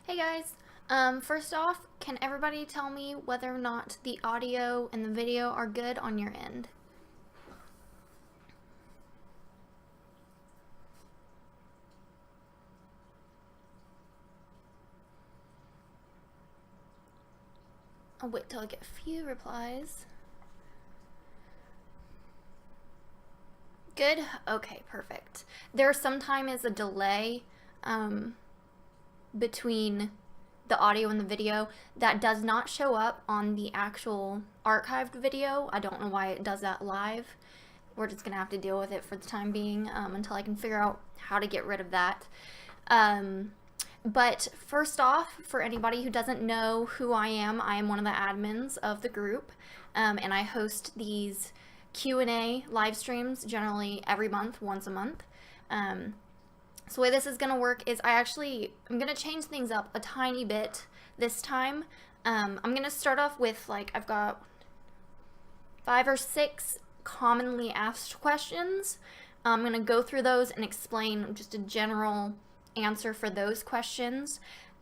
Hey guys, first off, can everybody tell me whether or not the audio and the video are good on your end? I'll wait till I get a few replies. Good? Okay, perfect. There sometimes is a delay between the audio and the video that does not show up on the actual archived video. I don't know why it does that live. We're just gonna have to deal with it for the time being until I can figure out how to get rid of that. But first off, for anybody who doesn't know who I am one of the admins of the group, and I host these Q&A live streams generally every month, once a month. So the way this is going to work is I'm going to change things up a tiny bit this time. I'm going to start off with, I've got 5 or 6 commonly asked questions. I'm going to go through those and explain just a general answer for those questions.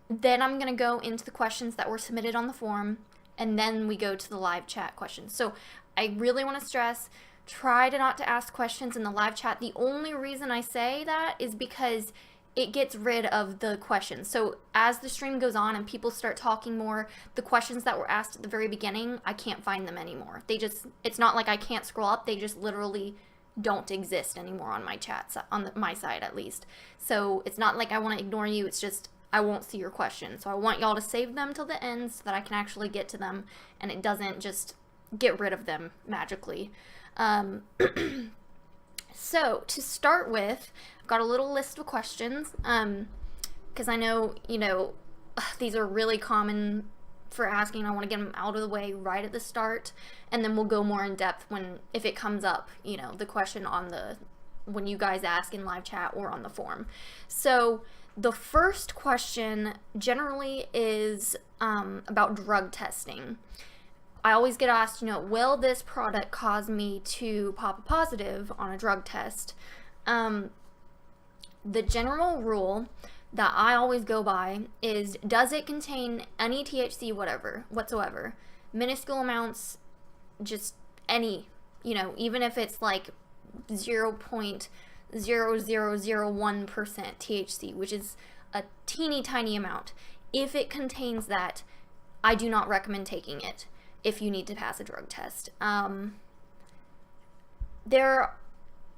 Then I'm going to go into the questions that were submitted on the form, and then we go to the live chat questions. So I really want to stress, try to not to ask questions in the live chat. The only reason I say that is because it gets rid of the questions. So as the stream goes on and people start talking more, the questions that were asked at the very beginning, I can't find them anymore. It's not like I can't scroll up, they just literally don't exist anymore on my chats, on my side at least. So it's not like I want to ignore you, it's just I won't see your questions. So I want y'all to save them till the end so that I can actually get to them and it doesn't just get rid of them magically. So to start with, I've got a little list of questions because I know, these are really common for asking. I want to get them out of the way right at the start, and then we'll go more in depth if it comes up, the question when you guys ask in live chat or on the form. So the first question generally is about drug testing. I always get asked, will this product cause me to pop a positive on a drug test? The general rule that I always go by is, does it contain any THC whatsoever? Minuscule amounts, just any, even if it's like 0.0001% THC, which is a teeny tiny amount. If it contains that, I do not recommend taking it if you need to pass a drug test. There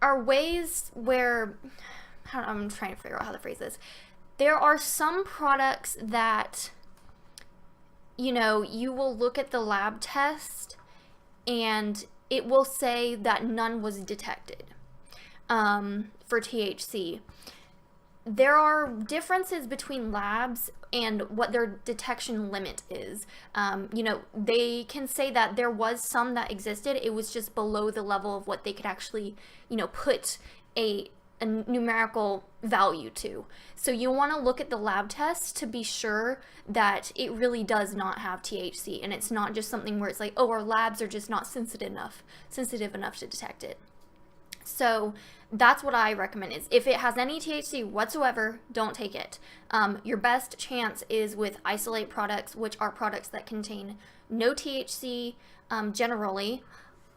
are ways where, I'm trying to figure out how to phrase this. There are some products that, you will look at the lab test and it will say that none was detected for THC. There are differences between labs and what their detection limit is. They can say that there was some that existed. It was just below the level of what they could actually, put a numerical value to. So you want to look at the lab tests to be sure that it really does not have THC, and it's not just something where it's like, oh, our labs are just not sensitive enough to detect it. So that's what I recommend is if it has any THC whatsoever, don't take it. Your best chance is with isolate products, which are products that contain no THC generally.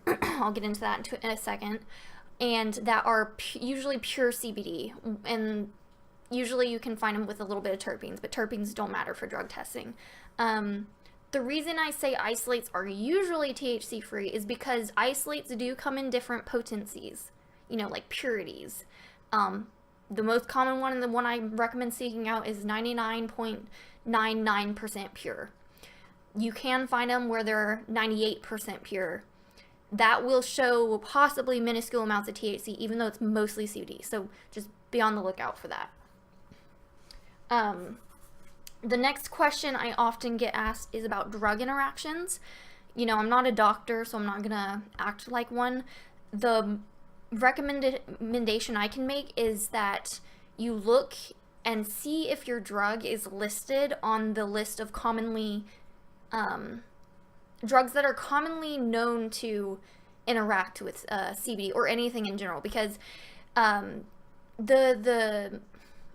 I'll get into that in a second. And that are usually pure CBD. And usually you can find them with a little bit of terpenes, but terpenes don't matter for drug testing. The reason I say isolates are usually THC free is because isolates do come in different potencies. Like purities. The most common one and the one I recommend seeking out is 99.99% pure. You can find them where they're 98% pure. That will show possibly minuscule amounts of THC, even though it's mostly CBD. So just be on the lookout for that. The next question I often get asked is about drug interactions. I'm not a doctor, so I'm not gonna act like one. The recommendation I can make is that you look and see if your drug is listed on the list of commonly drugs that are commonly known to interact with CBD or anything in general, because the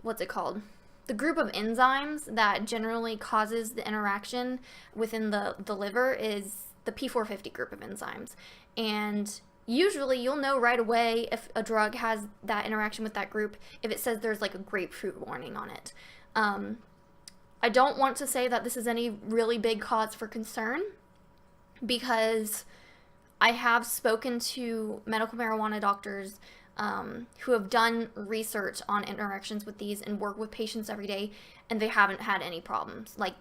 what's it called? the group of enzymes that generally causes the interaction within the liver is the P450 group of enzymes. And usually you'll know right away if a drug has that interaction with that group if it says there's like a grapefruit warning on it. I don't want to say that this is any really big cause for concern, because I have spoken to medical marijuana doctors who have done research on interactions with these and work with patients every day, and they haven't had any problems, like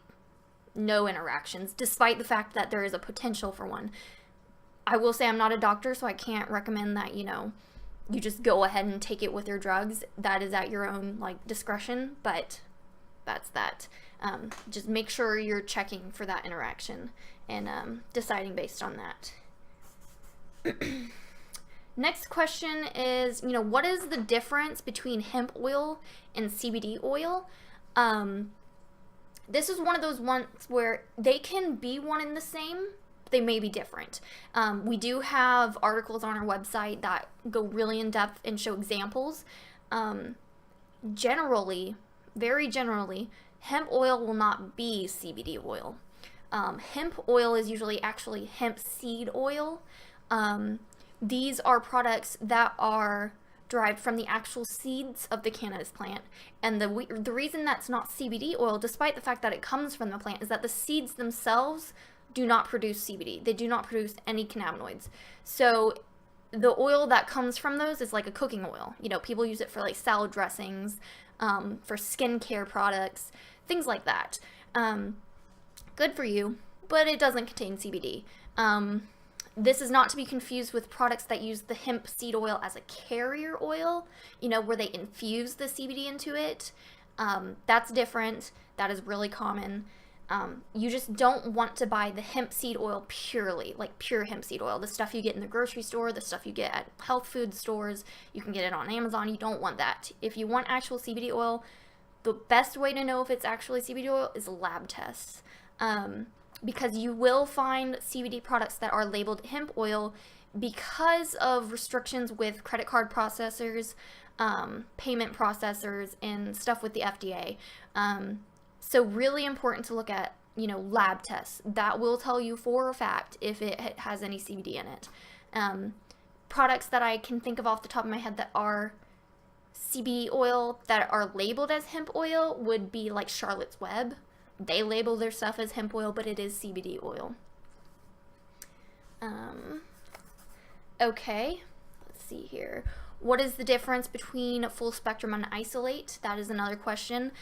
no interactions, despite the fact that there is a potential for one. I will say I'm not a doctor, so I can't recommend that, you just go ahead and take it with your drugs. That is at your own discretion, but that's that. Just make sure you're checking for that interaction and deciding based on that. Next question is, what is the difference between hemp oil and CBD oil? This is one of those ones where they can be one and the same, but they may be different. We do have articles on our website that go really in depth and show examples. Generally, very generally, hemp oil will not be CBD oil. Hemp oil is usually actually hemp seed oil. These are products that are derived from the actual seeds of the cannabis plant. And the reason that's not CBD oil, despite the fact that it comes from the plant, is that the seeds themselves do not produce CBD. They do not produce any cannabinoids. So the oil that comes from those is like a cooking oil. People use it for like salad dressings, for skincare products, things like that. Good for you, but it doesn't contain CBD. This is not to be confused with products that use the hemp seed oil as a carrier oil, where they infuse the CBD into it. That's different. That is really common. You just don't want to buy the hemp seed oil purely, like pure hemp seed oil. The stuff you get in the grocery store, the stuff you get at health food stores, you can get it on Amazon. You don't want that. If you want actual CBD oil, the best way to know if it's actually CBD oil is lab tests. Because you will find CBD products that are labeled hemp oil because of restrictions with credit card processors, payment processors, and stuff with the FDA. So really important to look at, lab tests. That will tell you for a fact if it has any CBD in it. Products that I can think of off the top of my head that are CBD oil that are labeled as hemp oil would be like Charlotte's Web. They label their stuff as hemp oil, but it is CBD oil. Okay, let's see here. What is the difference between full spectrum and isolate? That is another question.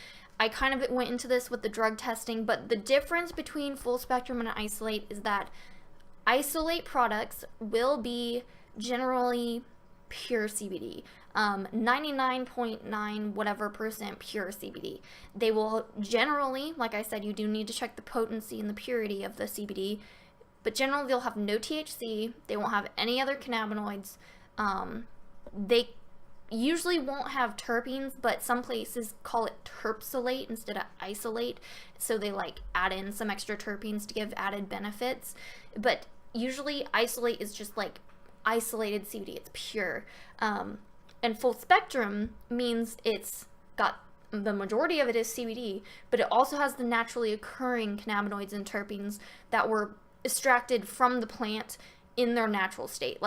I kind of went into this with the drug testing, but the difference between full spectrum and isolate is that isolate products will be generally pure CBD. 99.9 whatever % pure CBD. They will generally, like I said, you do need to check the potency and the purity of the CBD, but generally they'll have no THC. They won't have any other cannabinoids. They usually won't have terpenes, but some places call it terpsilate instead of isolate, so they add in some extra terpenes to give added benefits. But usually isolate is just isolated CBD. It's pure. And full spectrum means it's got the majority of it is CBD, but it also has the naturally occurring cannabinoids and terpenes that were extracted from the plant in their natural state.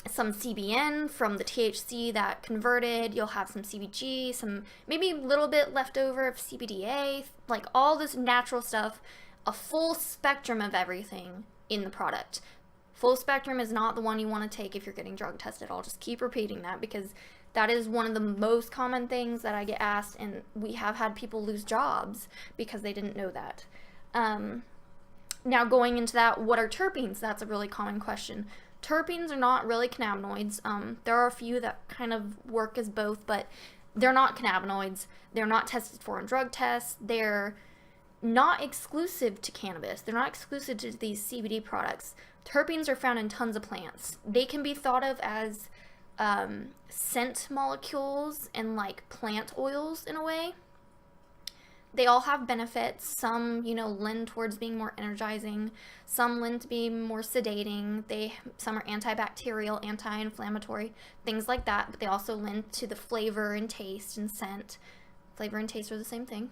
Some CBN from the THC that converted. You'll have some CBG, some maybe a little bit left over of CBDA, all this natural stuff, a full spectrum of everything in the product. Full spectrum is not the one you want to take if you're getting drug tested. I'll just keep repeating that because that is one of the most common things that I get asked, and we have had people lose jobs because they didn't know that. Now going into that, what are terpenes? That's a really common question. Terpenes are not really cannabinoids. There are a few that kind of work as both, but they're not cannabinoids. They're not tested for in drug tests. They're not exclusive to cannabis. They're not exclusive to these CBD products. Terpenes are found in tons of plants. They can be thought of as scent molecules and plant oils in a way. They all have benefits. Some, lend towards being more energizing. Some lend to being more sedating. Some are antibacterial, anti-inflammatory, things like that. But they also lend to the flavor and taste and scent. Flavor and taste are the same thing.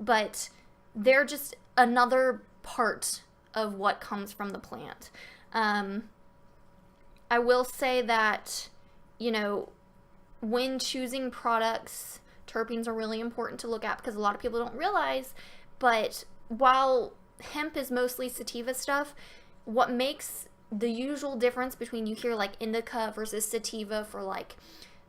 But they're just another part of what comes from the plant. I will say that, you know, when choosing products, terpenes are really important to look at because a lot of people don't realize, but while hemp is mostly sativa stuff, what makes the usual difference between, you hear like indica versus sativa for like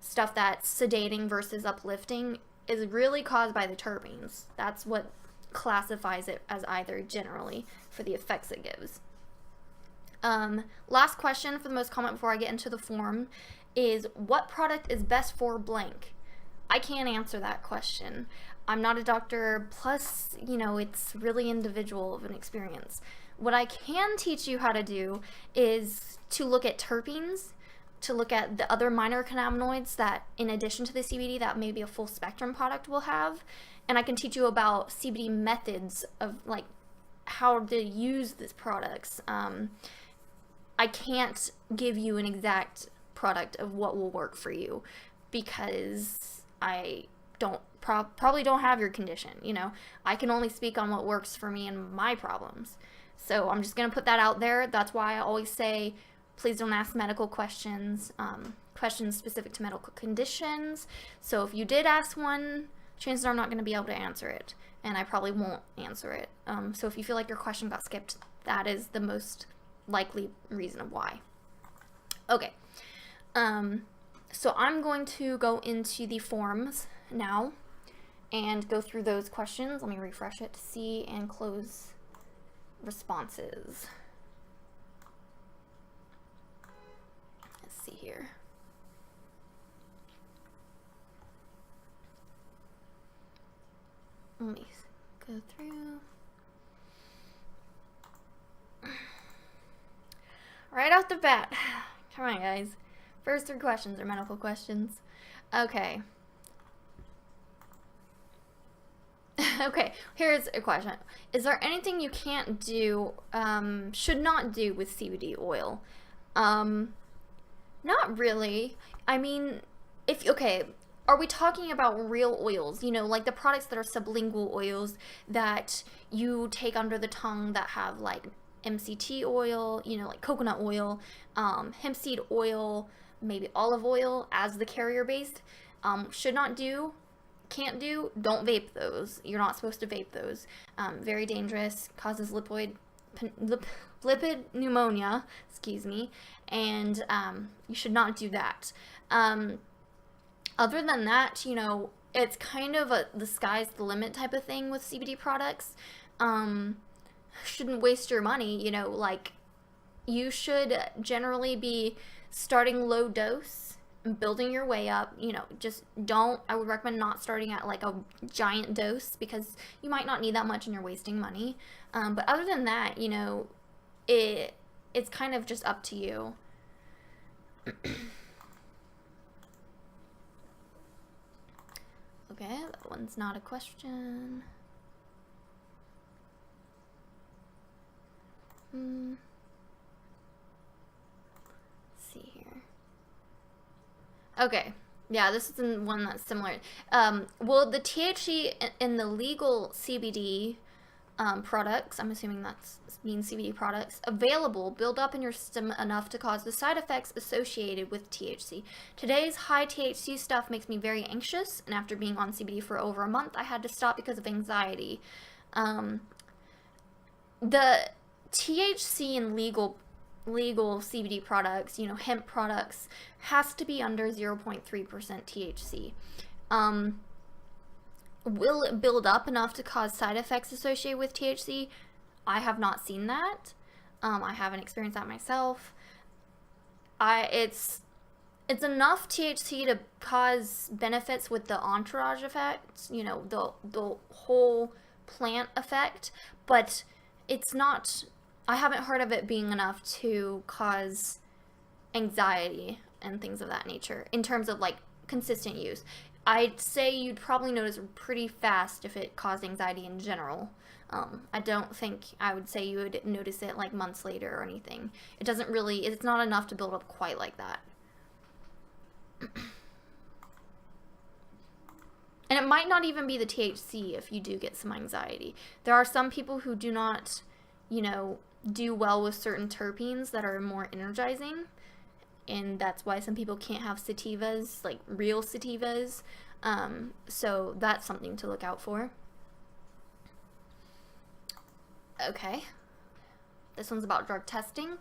stuff that's sedating versus uplifting, is really caused by the terpenes. That's what classifies it as either generally for the effects it gives. Last question for the most common before I get into the form is, what product is best for blank? I can't answer that question. I'm not a doctor, plus, you know, it's really individual of an experience. What I can teach you how to do is to look at terpenes, to look at the other minor cannabinoids that, in addition to the CBD, that maybe a full spectrum product will have. And I can teach you about CBD methods of like how to use these products. I can't give you an exact product of what will work for you because I don't probably don't have your condition, you know. I can only speak on what works for me and my problems. So I'm just going to put that out there. That's why I always say, please don't ask medical questions, questions specific to medical conditions. So if you did ask one, chances are I'm not going to be able to answer it, and I probably won't answer it. So if you feel like your question got skipped, that is the most likely reason of why. Okay. So I'm going to go into the forms now and go through those questions. Let me refresh it to see and close responses. Let's see here. Let me go through. Right off the bat. Come on, guys. First 3 questions are medical questions. Okay. Okay, here's a question. Is there anything you can't do, should not do with CBD oil? Not really. I mean, okay, are we talking about real oils? You know, like the products that are sublingual oils that you take under the tongue that have like MCT oil, you know, like coconut oil, hemp seed oil, maybe olive oil as the carrier base. Should not do, can't do, don't vape those. You're not supposed to vape those. Very dangerous, causes lipid pneumonia, excuse me, and you should not do that. Other than that, you know, it's kind of the sky's the limit type of thing with CBD products. Shouldn't waste your money, you know, like you should generally be starting low dose and building your way up, you know. Just I would recommend not starting at like a giant dose because you might not need that much and you're wasting money. But other than that, you know, it's kind of just up to you. Okay, that one's not a question. Let's see here. Okay, yeah, this is one that's similar. Will the THC in the legal CBD products, I'm assuming that's means CBD products, available build up in your system enough to cause the side effects associated with THC? Today's high THC stuff makes me very anxious, and after being on CBD for over a month, I had to stop because of anxiety. The THC in legal CBD products, you know, hemp products, has to be under 0.3% THC. Will it build up enough to cause side effects associated with THC? I have not seen that. I haven't experienced that myself. It's enough THC to cause benefits with the entourage effects, you know, the whole plant effect, but it's not, I haven't heard of it being enough to cause anxiety and things of that nature in terms of like consistent use. I'd say you'd probably notice pretty fast if it caused anxiety in general. I don't think I would say you would notice it like months later or anything. It doesn't really, it's not enough to build up quite like that. And it might not even be the THC if you do get some anxiety. There are some people who do not, you know, do well with certain terpenes that are more energizing. And that's why some people can't have sativas, like real sativas. So that's something to look out for. Okay. This one's about drug testing.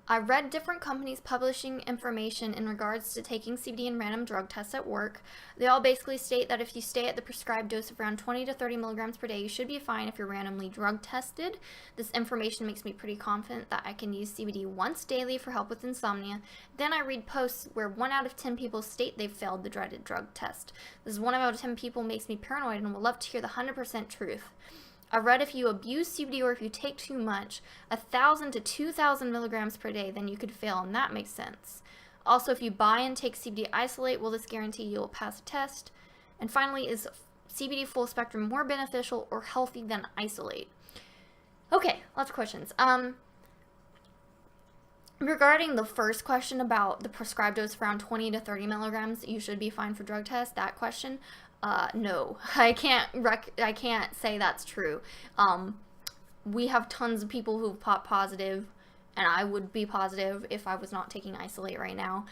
I read different companies publishing information in regards to taking CBD and random drug tests at work. They all basically state that if you stay at the prescribed dose of around 20 to 30 milligrams per day, you should be fine if you're randomly drug tested. This information makes me pretty confident that I can use CBD once daily for help with insomnia. Then I read posts where 1 out of 10 people state they've failed the dreaded drug test. This 1 out of 10 people makes me paranoid and would love to hear the 100% truth. I read if you abuse CBD or if you take too much, 1,000 to 2,000 milligrams per day, then you could fail, and that makes sense. Also, if you buy and take CBD isolate, will this guarantee you'll pass a test? And finally, is CBD full spectrum more beneficial or healthy than isolate? Okay, lots of questions. Regarding the first question about the prescribed dose around 20 to 30 milligrams, you should be fine for drug test, that question. No, I can't say that's true. We have tons of people who've popped positive, and I would be positive if I was not taking isolate right now,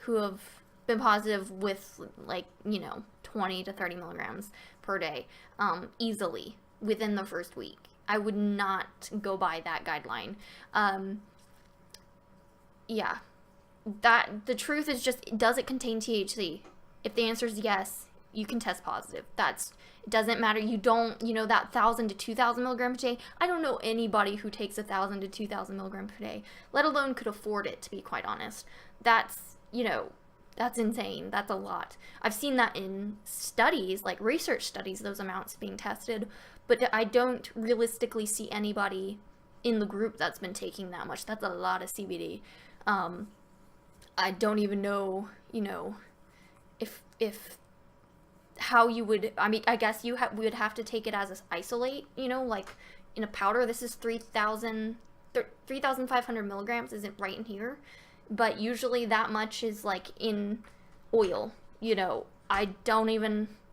who have been positive with, like, you know, 20 to 30 milligrams per day, easily within the first week. I would not go by that guideline. Yeah, that the truth is just, does it contain THC? If the answer is yes, you can test positive. It doesn't matter. You don't, you know, that 1,000 to 2,000 milligrams per day. I don't know anybody who takes 1,000 to 2,000 milligrams per day, let alone could afford it, to be quite honest. That's, you know, that's insane. That's a lot. I've seen that in studies, like research studies, those amounts being tested, but I don't realistically see anybody in the group that's been taking that much. That's a lot of CBD. I don't even know, you know, if how you would, I mean, I guess we would have to take it as an isolate, you know, like in a powder. This is 3,500 milligrams isn't right in here, but usually that much is like in oil, you know.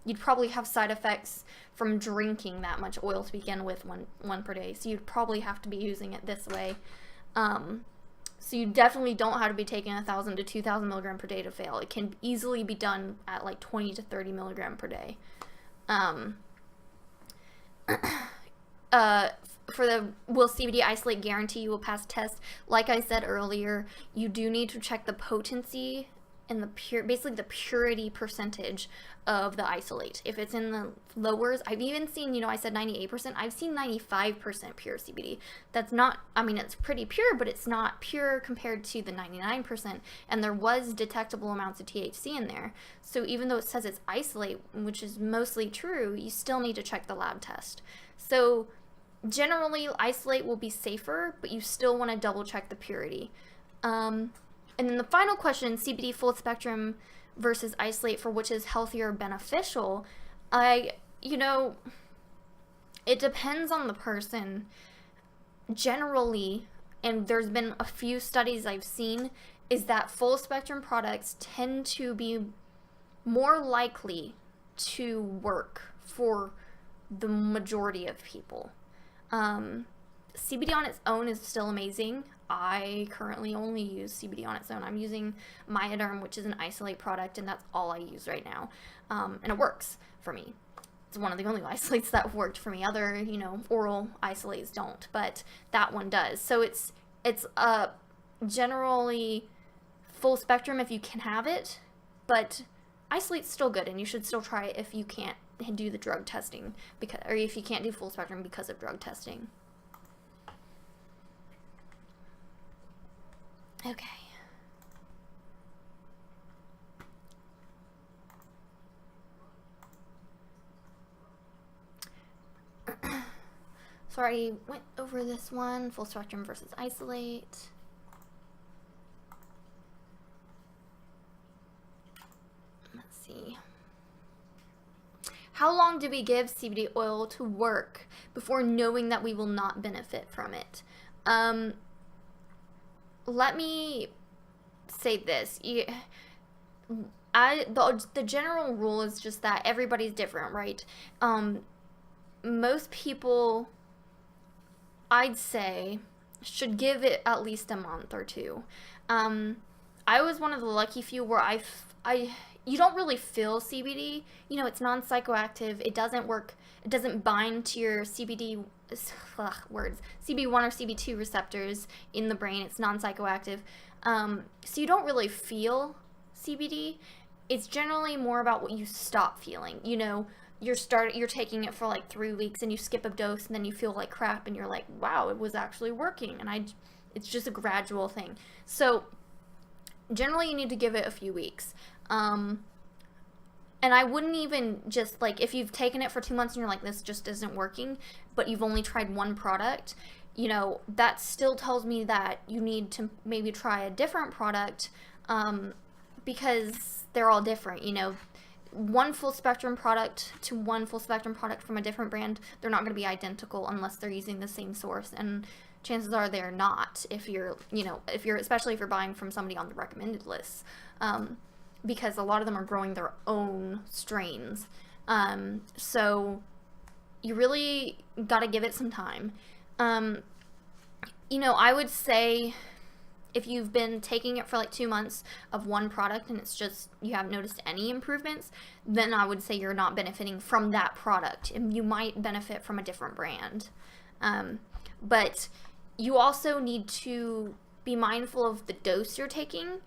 You'd probably have side effects from drinking that much oil to begin with, one per day, so you'd probably have to be using it this way. So you definitely don't have to be taking 1,000 to 2,000 milligram per day to fail. It can easily be done at like 20 to 30 milligram per day. For the will CBD isolate guarantee you will pass test? Like I said earlier, you do need to check the potency and basically the purity percentage of the isolate. If it's in the lowers, I've even seen, you know, I said 98%, I've seen 95% pure CBD. That's not, I mean, it's pretty pure, but it's not pure compared to the 99%, and there was detectable amounts of THC in there. So even though it says it's isolate, which is mostly true, you still need to check the lab test. So generally, isolate will be safer, but you still want to double check the purity. And then the final question, CBD full spectrum versus isolate, for which is healthier or beneficial, you know, it depends on the person. Generally, and there's been a few studies I've seen, is that full spectrum products tend to be more likely to work for the majority of people. CBD on its own is still amazing. I currently only use CBD on its own. I'm using Myoderm, which is an isolate product, and that's all I use right now. And it works for me. It's one of the only isolates that worked for me. Other, you know, oral isolates don't, but that one does. So it's generally full spectrum if you can have it, but isolate's still good, and you should still try it if you can't do the drug testing, or if you can't do full spectrum because of drug testing. Okay. So I already went over this one, full spectrum versus isolate. Let's see. How long do we give CBD oil to work before knowing that we will not benefit from it? Let me say this. The general rule is just that everybody's different, right? Most people, I'd say, should give it at least a month or two. Um, I was one of the lucky few where you don't really feel CBD. You know, it's non-psychoactive. It doesn't work. It doesn't bind to your CB1 or CB2 receptors in the brain. It's non-psychoactive. So you don't really feel CBD. It's generally more about what you stop feeling. You know, you're taking it for like 3 weeks and you skip a dose and then you feel like crap and you're like, wow, it was actually working. And it's just a gradual thing. So generally you need to give it a few weeks. And I wouldn't even just, like, if you've taken it for 2 months and you're like, this just isn't working, but you've only tried one product, you know, that still tells me that you need to maybe try a different product, because they're all different, you know. One full spectrum product to one full spectrum product from a different brand, they're not going to be identical unless they're using the same source, and chances are they're not if you're, you know, especially if you're buying from somebody on the recommended list. Because a lot of them are growing their own strains. So you really got to give it some time. You know, I would say if you've been taking it for like 2 months of one product and it's just you haven't noticed any improvements, then I would say you're not benefiting from that product, and you might benefit from a different brand. But you also need to be mindful of the dose you're taking.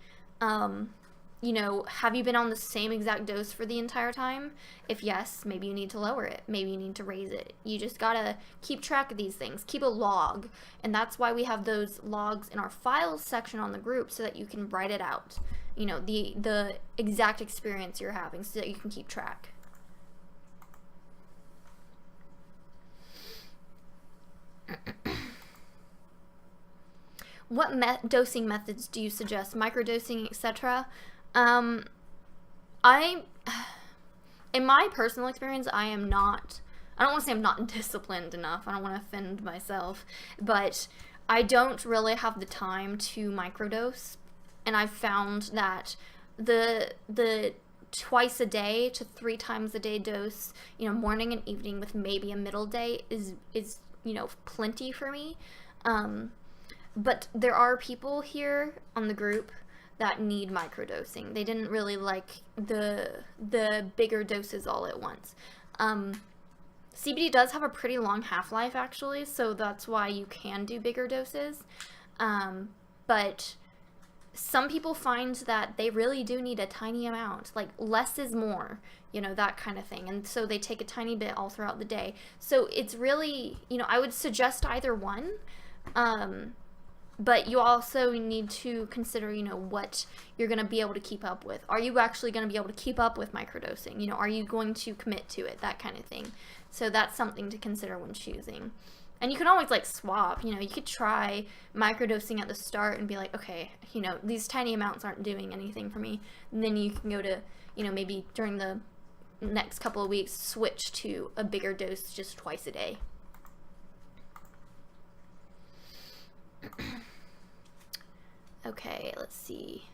You know, have you been on the same exact dose for the entire time? If yes, maybe you need to lower it. Maybe you need to raise it. You just gotta keep track of these things. Keep a log. And that's why we have those logs in our files section on the group, so that you can write it out. You know, the exact experience you're having, so that you can keep track. What dosing methods do you suggest? Microdosing, etc.? I, in my personal experience, I don't want to say I'm not disciplined enough. I don't want to offend myself, but I don't really have the time to microdose, and I've found that the twice a day to 3 times a day dose, you know, morning and evening with maybe a middle day is you know, plenty for me. But there are people here on the group that need microdosing. They didn't really like the bigger doses all at once. CBD does have a pretty long half-life, actually, so that's why you can do bigger doses. But some people find that they really do need a tiny amount, like less is more, you know, that kind of thing. And so they take a tiny bit all throughout the day. So it's really, you know, I would suggest either one. But you also need to consider, you know, what you're going to be able to keep up with. Are you actually going to be able to keep up with microdosing? You know, are you going to commit to it? That kind of thing. So that's something to consider when choosing. And you can always, like, swap. You know, you could try microdosing at the start and be like, okay, you know, these tiny amounts aren't doing anything for me. And then you can go to, you know, maybe during the next couple of weeks, switch to a bigger dose just twice a day. Okay, let's see.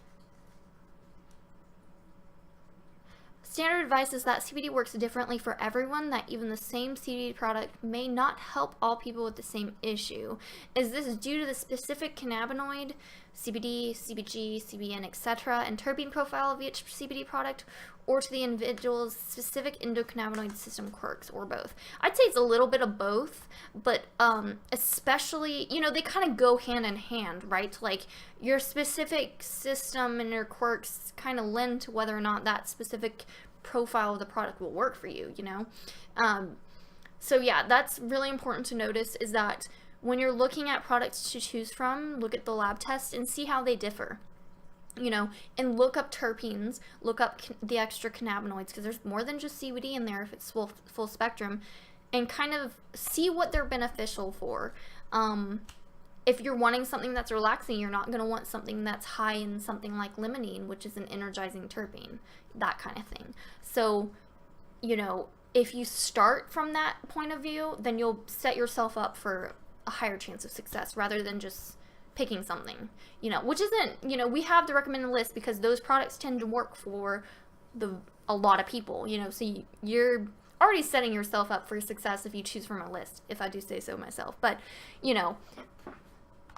Standard advice is that CBD works differently for everyone, that even the same CBD product may not help all people with the same issue. Is this due to the specific cannabinoid, CBD, CBG, CBN, etc., and terpene profile of each CBD product, or to the individual's specific endocannabinoid system quirks, or both? I'd say it's a little bit of both, but especially, you know, they kind of go hand in hand, right? Like, your specific system and your quirks kind of lend to whether or not that specific profile of the product will work for you, you know? So yeah, that's really important to notice, is that when you're looking at products to choose from, look at the lab tests and see how they differ. You know, and look up terpenes, look up the extra cannabinoids, because there's more than just CBD in there if it's full spectrum, and kind of see what they're beneficial for. If you're wanting something that's relaxing, you're not going to want something that's high in something like limonene, which is an energizing terpene, that kind of thing. So, you know, if you start from that point of view, then you'll set yourself up for a higher chance of success rather than just picking something, which isn't, we have the recommended list because those products tend to work for a lot of people, so you're already setting yourself up for success if you choose from a list, if I do say so myself. But,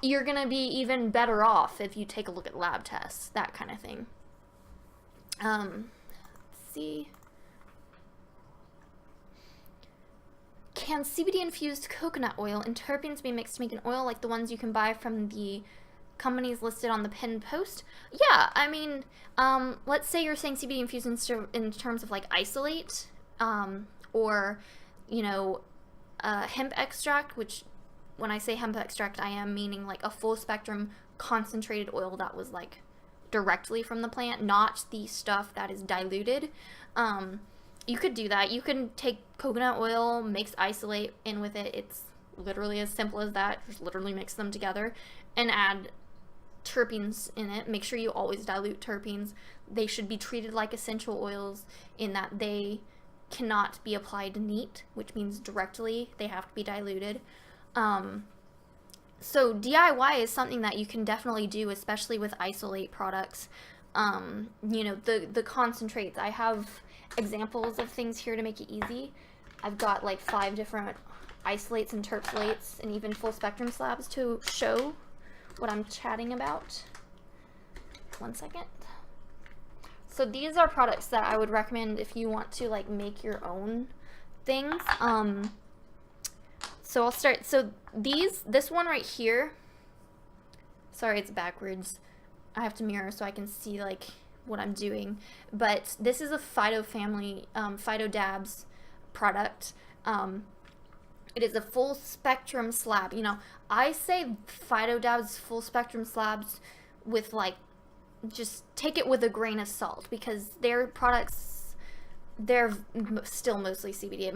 you're going to be even better off if you take a look at lab tests, that kind of thing. Let's see. Can CBD-infused coconut oil and terpenes be mixed to make an oil like the ones you can buy from the companies listed on the pinned post? Yeah, I mean, let's say you're saying CBD-infused in terms of like isolate, or, hemp extract, which when I say hemp extract, I am meaning like a full spectrum concentrated oil that was like directly from the plant, not the stuff that is diluted. You could do that. You can take coconut oil, mix isolate in with it. It's literally as simple as that. Just literally mix them together and add terpenes in it. Make sure you always dilute terpenes. They should be treated like essential oils in that they cannot be applied neat, which means directly. They have to be diluted. So DIY is something that you can definitely do, especially with isolate products. The concentrates. I have examples of things here to make it easy. I've got like 5 different isolates and terpsolates and even full spectrum slabs to show what I'm chatting about. 1 second. So these are products that I would recommend if you want to like make your own things. So I'll start. So this one right here, sorry, it's backwards. I have to mirror so I can see like what I'm doing. But this is a Phyto family, Phyto Dabs product. It is a full spectrum slab. I say Phyto Dabs full spectrum slabs with like, just take it with a grain of salt because their products, they're still mostly CBD.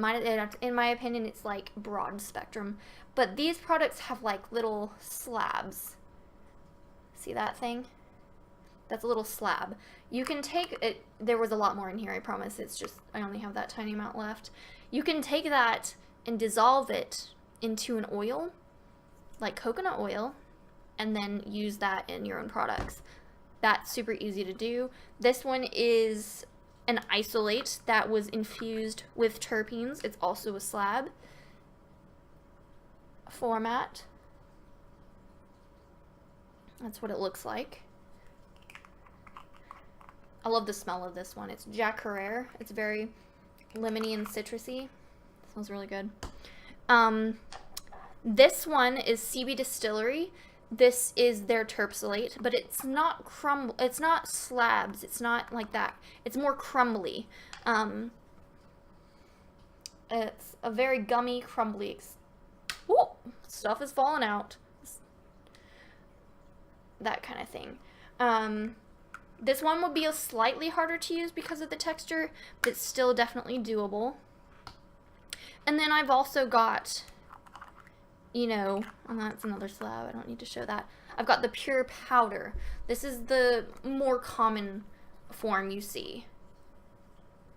In my opinion, it's like broad spectrum. But these products have like little slabs. See that thing? That's a little slab. You can take it, there was a lot more in here, I promise. It's just, I only have that tiny amount left. You can take that and dissolve it into an oil, like coconut oil, and then use that in your own products. That's super easy to do. This one is an isolate that was infused with terpenes. It's also a slab format. That's what it looks like. I love the smell of this one. It's Jack Herrera. It's very lemony and citrusy. It smells really good. This one is CB Distillery. This is their terpsolate, but it's not it's not slabs. It's not like that. It's more crumbly. It's a very gummy, crumbly. Whoa, stuff is falling out. That kind of thing. This one would be a slightly harder to use because of the texture, but it's still definitely doable. And then I've also got, and that's another slab. I don't need to show that. I've got the pure powder. This is the more common form you see.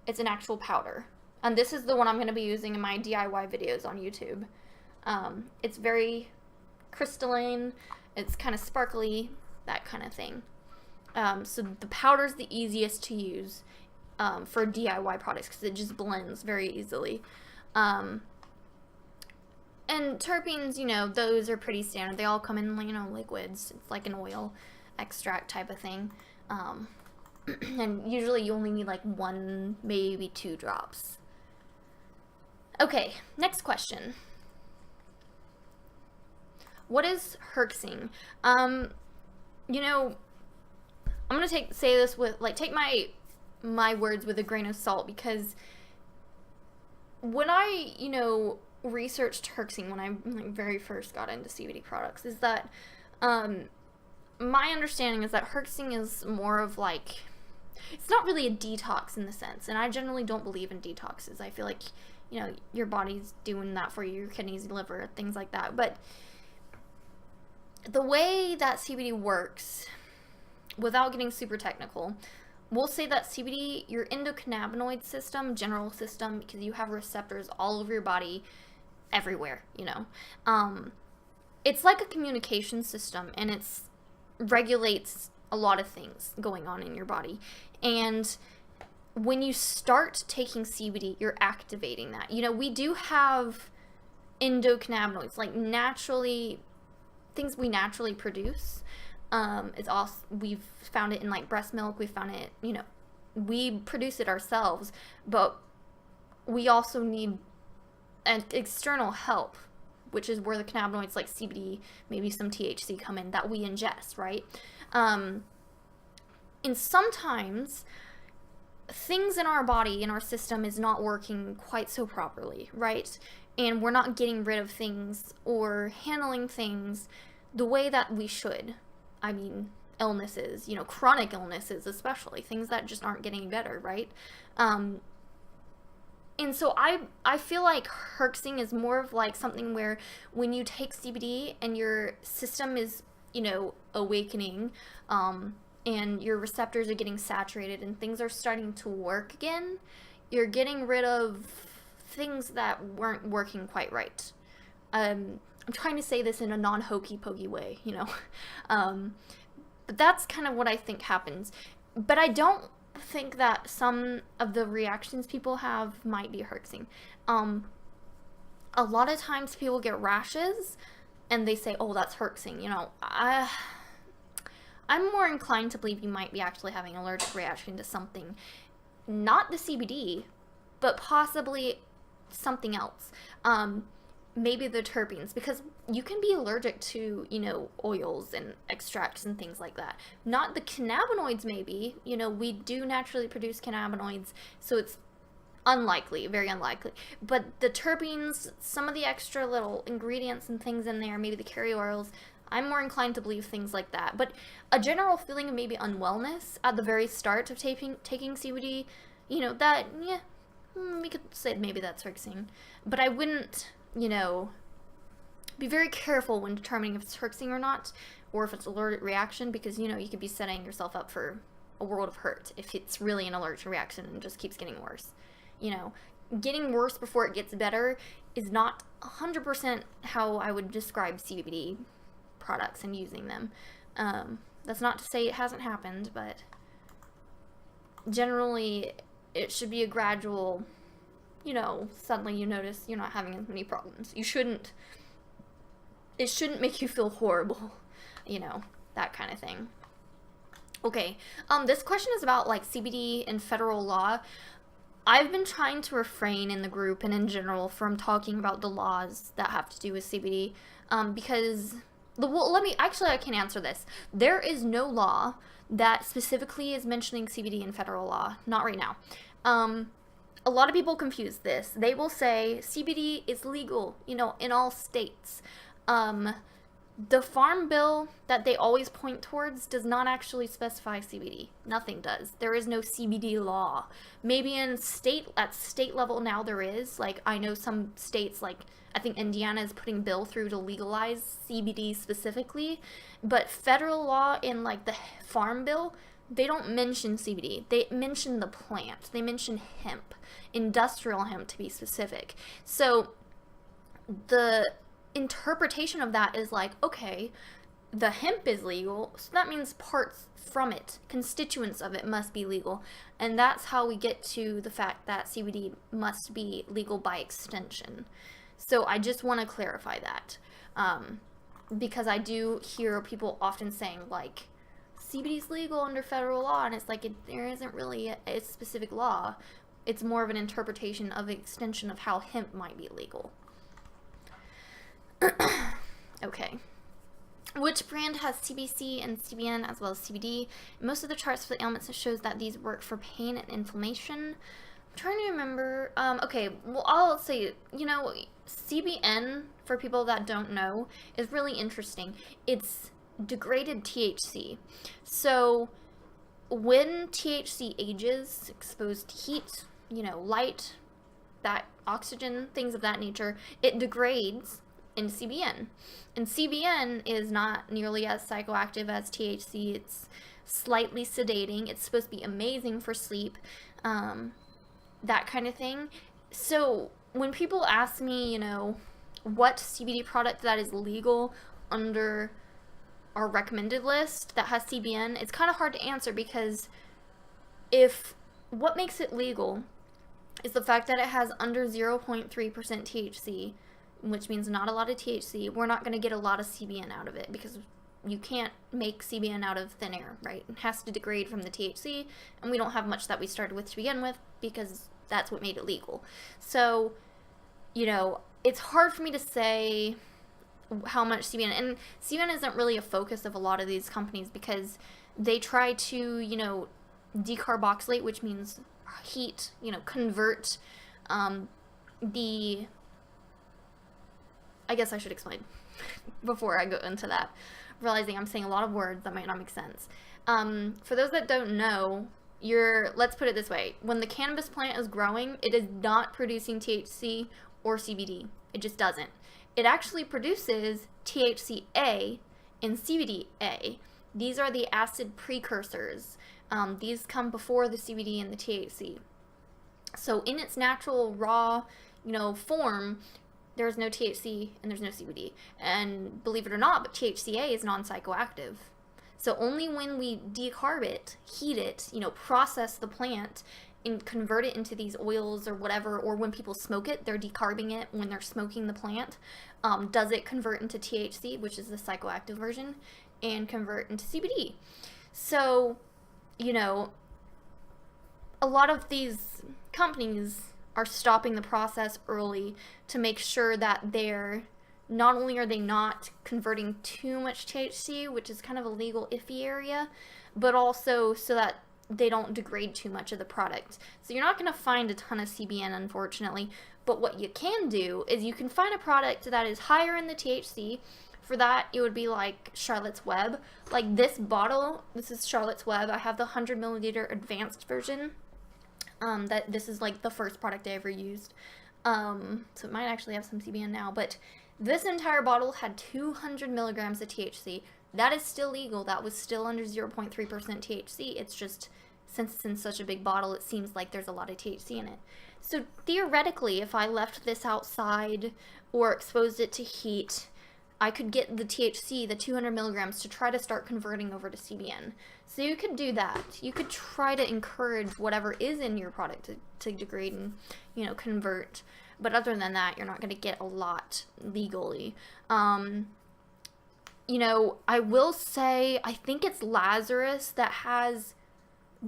It's an actual powder. And this is the one I'm going to be using in my DIY videos on YouTube. It's very crystalline. It's kind of sparkly, that kind of thing. So the powder is the easiest to use for DIY products because it just blends very easily. And terpenes, those are pretty standard. They all come in, liquids. It's like an oil extract type of thing. And usually you only need like 1, maybe 2 drops. Okay, next question. What is herxing? I'm gonna say this with take my words with a grain of salt, because when I researched herxing when I very first got into CBD products, is that my understanding is that herxing is more of like, it's not really a detox in the sense, and I generally don't believe in detoxes. I feel like your body's doing that for you, your kidneys, your liver, things like that. But the way that CBD works, without getting super technical, we'll say that CBD, your endocannabinoid system, general system, because you have receptors all over your body, everywhere, it's like a communication system, and it's regulates a lot of things going on in your body. And when you start taking CBD, you're activating that. You know, we do have endocannabinoids, like naturally, things we naturally produce. It's also, we've found it in like breast milk. We found it, you know, we produce it ourselves, but we also need an external help, which is where the cannabinoids like CBD, maybe some THC come in that we ingest, right? And sometimes things in our body, in our system, is not working quite so properly, right? And we're not getting rid of things or handling things the way that we should. I mean, illnesses, you know, chronic illnesses especially, things that just aren't getting better, right? And so I feel like herxing is more of like something where when you take CBD and your system is, you know, awakening, and your receptors are getting saturated and things are starting to work again, you're getting rid of things that weren't working quite right. I'm trying to say this in a non-hokey pokey way, you know. But that's kind of what I think happens. But I don't think that some of the reactions people have might be herxing. A lot of times people get rashes and they say, oh, that's herxing. You know, I'm more inclined to believe you might be actually having an allergic reaction to something, not the CBD, but possibly something else. Maybe the terpenes, because you can be allergic to, you know, oils and extracts and things like that. Not the cannabinoids, maybe. You know, we do naturally produce cannabinoids, so it's unlikely, very unlikely. But the terpenes, some of the extra little ingredients and things in there, maybe the carrier oils, I'm more inclined to believe things like that. But a general feeling of maybe unwellness at the very start of taking CBD, you know, that, yeah, we could say maybe that's herxing. But I wouldn't, you know, be very careful when determining if it's herxing or not, or if it's allergic reaction, because, you know, you could be setting yourself up for a world of hurt if it's really an allergic reaction and just keeps getting worse. You know, getting worse before it gets better is not 100% how I would describe CBD products and using them. That's not to say it hasn't happened, but generally it should be a gradual, you know, suddenly you notice you're not having as many problems. It shouldn't make you feel horrible, you know, that kind of thing. Okay, this question is about like CBD and federal law. I've been trying to refrain in the group and in general from talking about the laws that have to do with CBD, because I can answer this. There is no law that specifically is mentioning CBD in federal law. Not right now. A lot of people confuse this. They will say CBD is legal, you know, in all states. The Farm Bill that they always point towards does not actually specify CBD. Nothing does. There is no CBD law. Maybe at state level now there is. Like, I know some states, like, I think Indiana is putting bill through to legalize CBD specifically. But federal law in, like, the Farm Bill, they don't mention CBD. They mention the plant. They mention hemp. Industrial hemp, to be specific. So, the interpretation of that is like, okay, the hemp is legal, so that means parts from it, constituents of it, must be legal. And that's how we get to the fact that CBD must be legal by extension. So I just want to clarify that, because I do hear people often saying, like, CBD is legal under federal law, and it's like, there isn't really a specific law. It's more of an interpretation of extension of how hemp might be legal. Okay. Which brand has CBC and CBN as well as CBD? Most of the charts for the ailments shows that these work for pain and inflammation. I'm trying to remember. Okay, well, I'll say, you know, CBN, for people that don't know, is really interesting. It's degraded THC. So when THC ages, exposed to heat, you know, light, that oxygen, things of that nature, it degrades in CBN. And CBN is not nearly as psychoactive as THC. It's slightly sedating. It's supposed to be amazing for sleep, that kind of thing. So when people ask me, you know, what CBD product that is legal, under our recommended list that has CBN, it's kind of hard to answer, because if what makes it legal is the fact that it has under 0.3% THC, which means not a lot of THC, we're not going to get a lot of CBN out of it, because you can't make CBN out of thin air, right? It has to degrade from the THC, and we don't have much that we started with to begin with, because that's what made it legal. So, you know, it's hard for me to say how much CBN, and CBN isn't really a focus of a lot of these companies, because they try to, you know, decarboxylate, which means heat, you know, convert I guess I should explain before I go into that, realizing I'm saying a lot of words that might not make sense. For those that don't know, let's put it this way, when the cannabis plant is growing, it is not producing THC or CBD. It just doesn't. It actually produces THCA and CBDA. These are the acid precursors. These come before the CBD and the THC. So in its natural raw, you know, form, there's no THC and there's no CBD. And believe it or not, but THCA is non-psychoactive. So only when we decarb it, heat it, you know, process the plant and convert it into these oils or whatever, or when people smoke it, they're decarbing it when they're smoking the plant, does it convert into THC, which is the psychoactive version, and convert into CBD. So, you know, a lot of these companies are stopping the process early to make sure that they're, not only are they not converting too much THC, which is kind of a legal iffy area, but also so that they don't degrade too much of the product. So you're not going to find a ton of CBN, unfortunately, but what you can do is you can find a product that is higher in the THC. For that, it would be like Charlotte's Web. Like this bottle, this is Charlotte's Web. I have the 100 milliliter advanced version. This is like the first product I ever used. So it might actually have some CBN now, but this entire bottle had 200 milligrams of THC. That is still legal. That was still under 0.3% THC. It's just, since it's in such a big bottle, it seems like there's a lot of THC in it. So theoretically, if I left this outside or exposed it to heat, I could get the THC, the 200 milligrams, to try to start converting over to CBN. So you could do that. You could try to encourage whatever is in your product to degrade and, you know, convert. But other than that, you're not going to get a lot legally. You know, I will say, I think it's Lazarus that has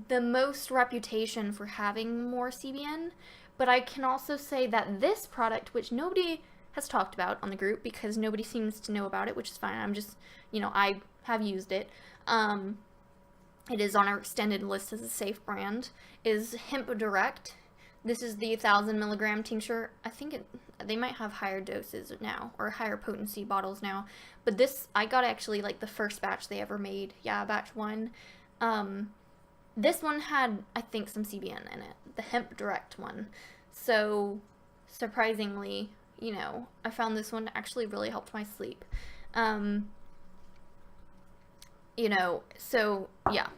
the most reputation for having more CBN. But I can also say that this product, which nobody has talked about on the group because nobody seems to know about it, which is fine. I'm just, you know, I have used it. It is on our extended list as a safe brand, is Hemp Direct. This is the 1,000 milligram tincture. I think they might have higher doses now, or higher potency bottles now. But this, I got actually like the first batch they ever made. Yeah, batch 1. This one had, I think, some CBN in it. The Hemp Direct one. So, surprisingly, you know, I found this one actually really helped my sleep. You know, so, yeah.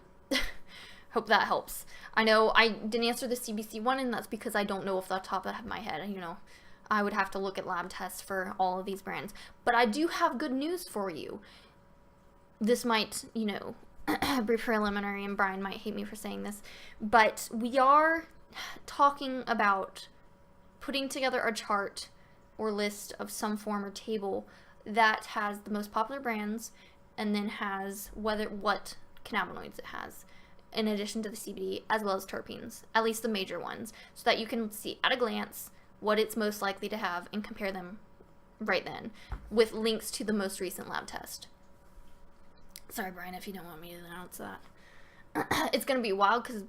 Hope that helps. I know I didn't answer the CBC one, and that's because I don't know off the top of my head. You know, I would have to look at lab tests for all of these brands. But I do have good news for you. This might, you know, be preliminary, and Brian might hate me for saying this, but we are talking about putting together a chart or list of some form or table that has the most popular brands, and then has what cannabinoids it has, in addition to the CBD, as well as terpenes, at least the major ones, so that you can see at a glance what it's most likely to have and compare them right then, with links to the most recent lab test. Sorry, Brian, if you don't want me to announce that. It's going to be wild because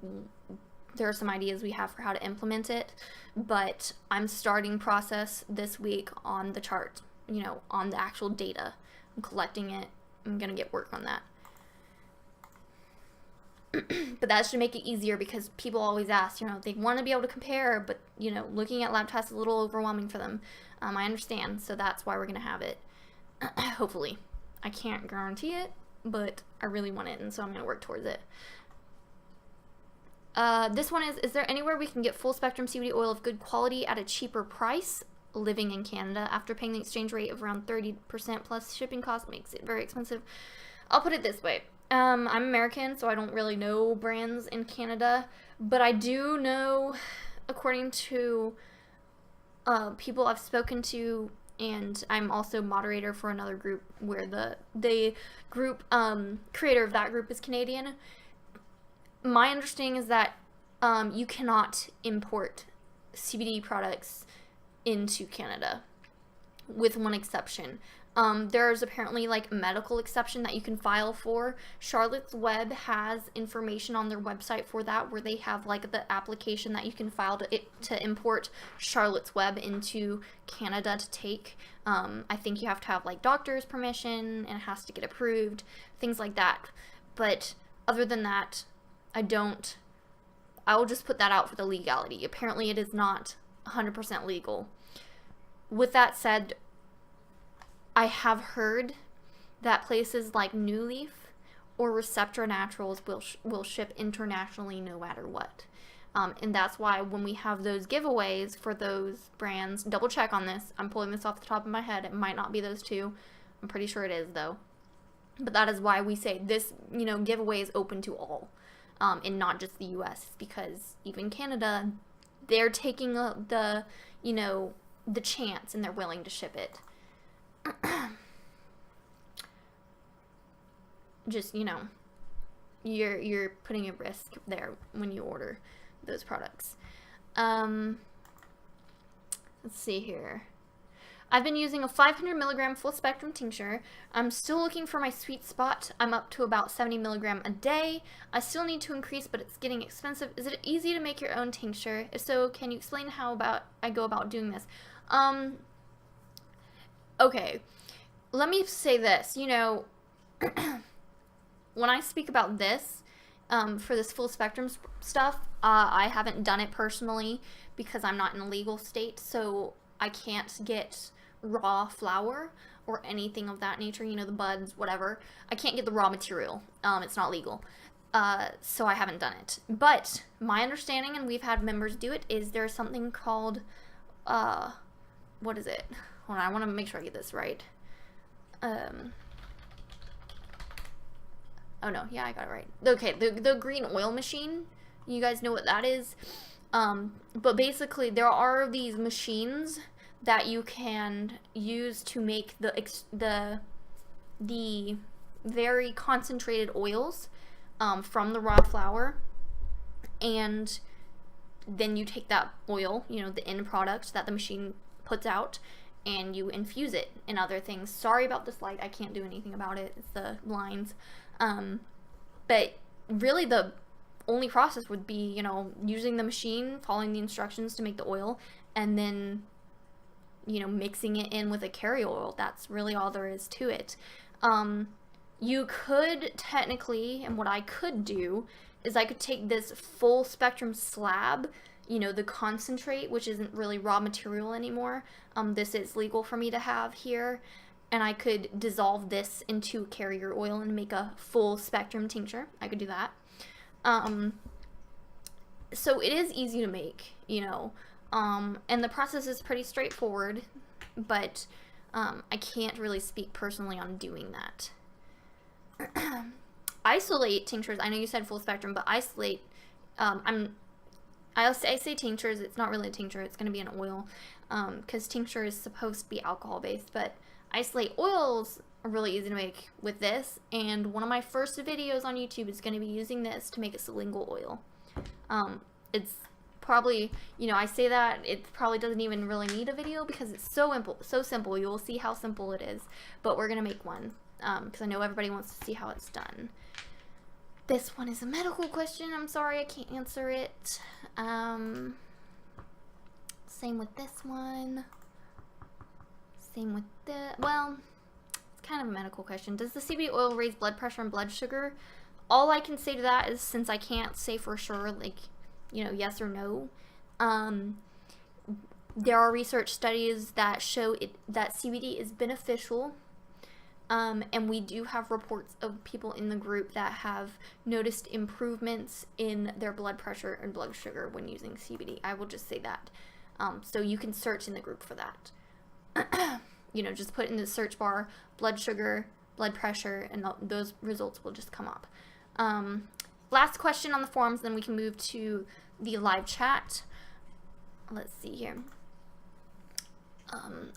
there are some ideas we have for how to implement it, but I'm starting process this week on the chart, you know, on the actual data. I'm collecting it. I'm going to get work on that. But that should make it easier because people always ask, you know, they want to be able to compare, but, you know, looking at lab tests is a little overwhelming for them. I understand, so that's why we're going to have it. Hopefully. I can't guarantee it, but I really want it, and so I'm going to work towards it. This one is there anywhere we can get full spectrum CBD oil of good quality at a cheaper price? living in Canada. After paying the exchange rate of around 30% plus shipping costs makes it very expensive. I'll put it this way. I'm American, so I don't really know brands in Canada, but I do know, according to people I've spoken to, and I'm also moderator for another group where the group creator of that group is Canadian. My understanding is that you cannot import CBD products into Canada, with one exception. There's apparently like a medical exception that you can file for. Charlotte's Web has information on their website for that, where they have like the application that you can file to import Charlotte's Web into Canada to take. I think you have to have like doctor's permission and it has to get approved, things like that. But other than that, I will just put that out for the legality. Apparently it is not 100% legal. With that said, I have heard that places like New Leaf or Receptor Naturals will ship internationally no matter what. And that's why when we have those giveaways for those brands, double check on this. I'm pulling this off the top of my head. It might not be those two. I'm pretty sure it is though. But that is why we say this, giveaway is open to all, and not just the US, because even Canada, they're taking the chance and they're willing to ship it. Just, you're putting a risk there when you order those products. Let's see here. I've been using a 500 milligram full spectrum tincture. I'm still looking for my sweet spot. I'm up to about 70 milligram a day. I still need to increase, but it's getting expensive. Is it easy to make your own tincture? If so, can you explain how I go about doing this? Okay, let me say this. When I speak about this, for this full spectrum stuff, I haven't done it personally because I'm not in a legal state, so I can't get raw flower or anything of that nature, the buds, whatever. I can't get the raw material. It's not legal. So I haven't done it. But my understanding, and we've had members do it, is there's something called, what is it? Hold on, I want to make sure I get this right. Oh no, yeah, I got it right. Okay, the green oil machine, you guys know what that is. But basically there are these machines that you can use to make the very concentrated oils from the raw flower, and then you take that oil, the end product that the machine puts out, and you infuse it in other things. Sorry about this light, I can't do anything about it. It's the blinds. But really the only process would be, using the machine, following the instructions to make the oil, and then, mixing it in with a carrier oil. That's really all there is to it. You could technically, and what I could do, is I could take this full spectrum slab, the concentrate, which isn't really raw material anymore. This is legal for me to have here. And I could dissolve this into carrier oil and make a full spectrum tincture. I could do that. So it is easy to make, and the process is pretty straightforward, but I can't really speak personally on doing that. Isolate tinctures, I know you said full spectrum, but isolate, I say tinctures, it's not really a tincture, it's going to be an oil, because tincture is supposed to be alcohol based, but isolate oils are really easy to make with this, and one of my first videos on YouTube is going to be using this to make a sublingual oil. It's probably, I say that, it probably doesn't even really need a video because it's so simple. You will see how simple it is, but we're going to make one because I know everybody wants to see how it's done. This one is a medical question. I'm sorry I can't answer it. Same with this one. Same with well, it's kind of a medical question. Does the CBD oil raise blood pressure and blood sugar? All I can say to that is, since I can't say for sure, like, yes or no, there are research studies that show that CBD is beneficial, and we do have reports of people in the group that have noticed improvements in their blood pressure and blood sugar when using CBD. I will just say that. So you can search in the group for that. You know, just put in the search bar blood sugar, blood pressure, and those results will just come up. Last question on the forums, then we can move to the live chat. Let's see here.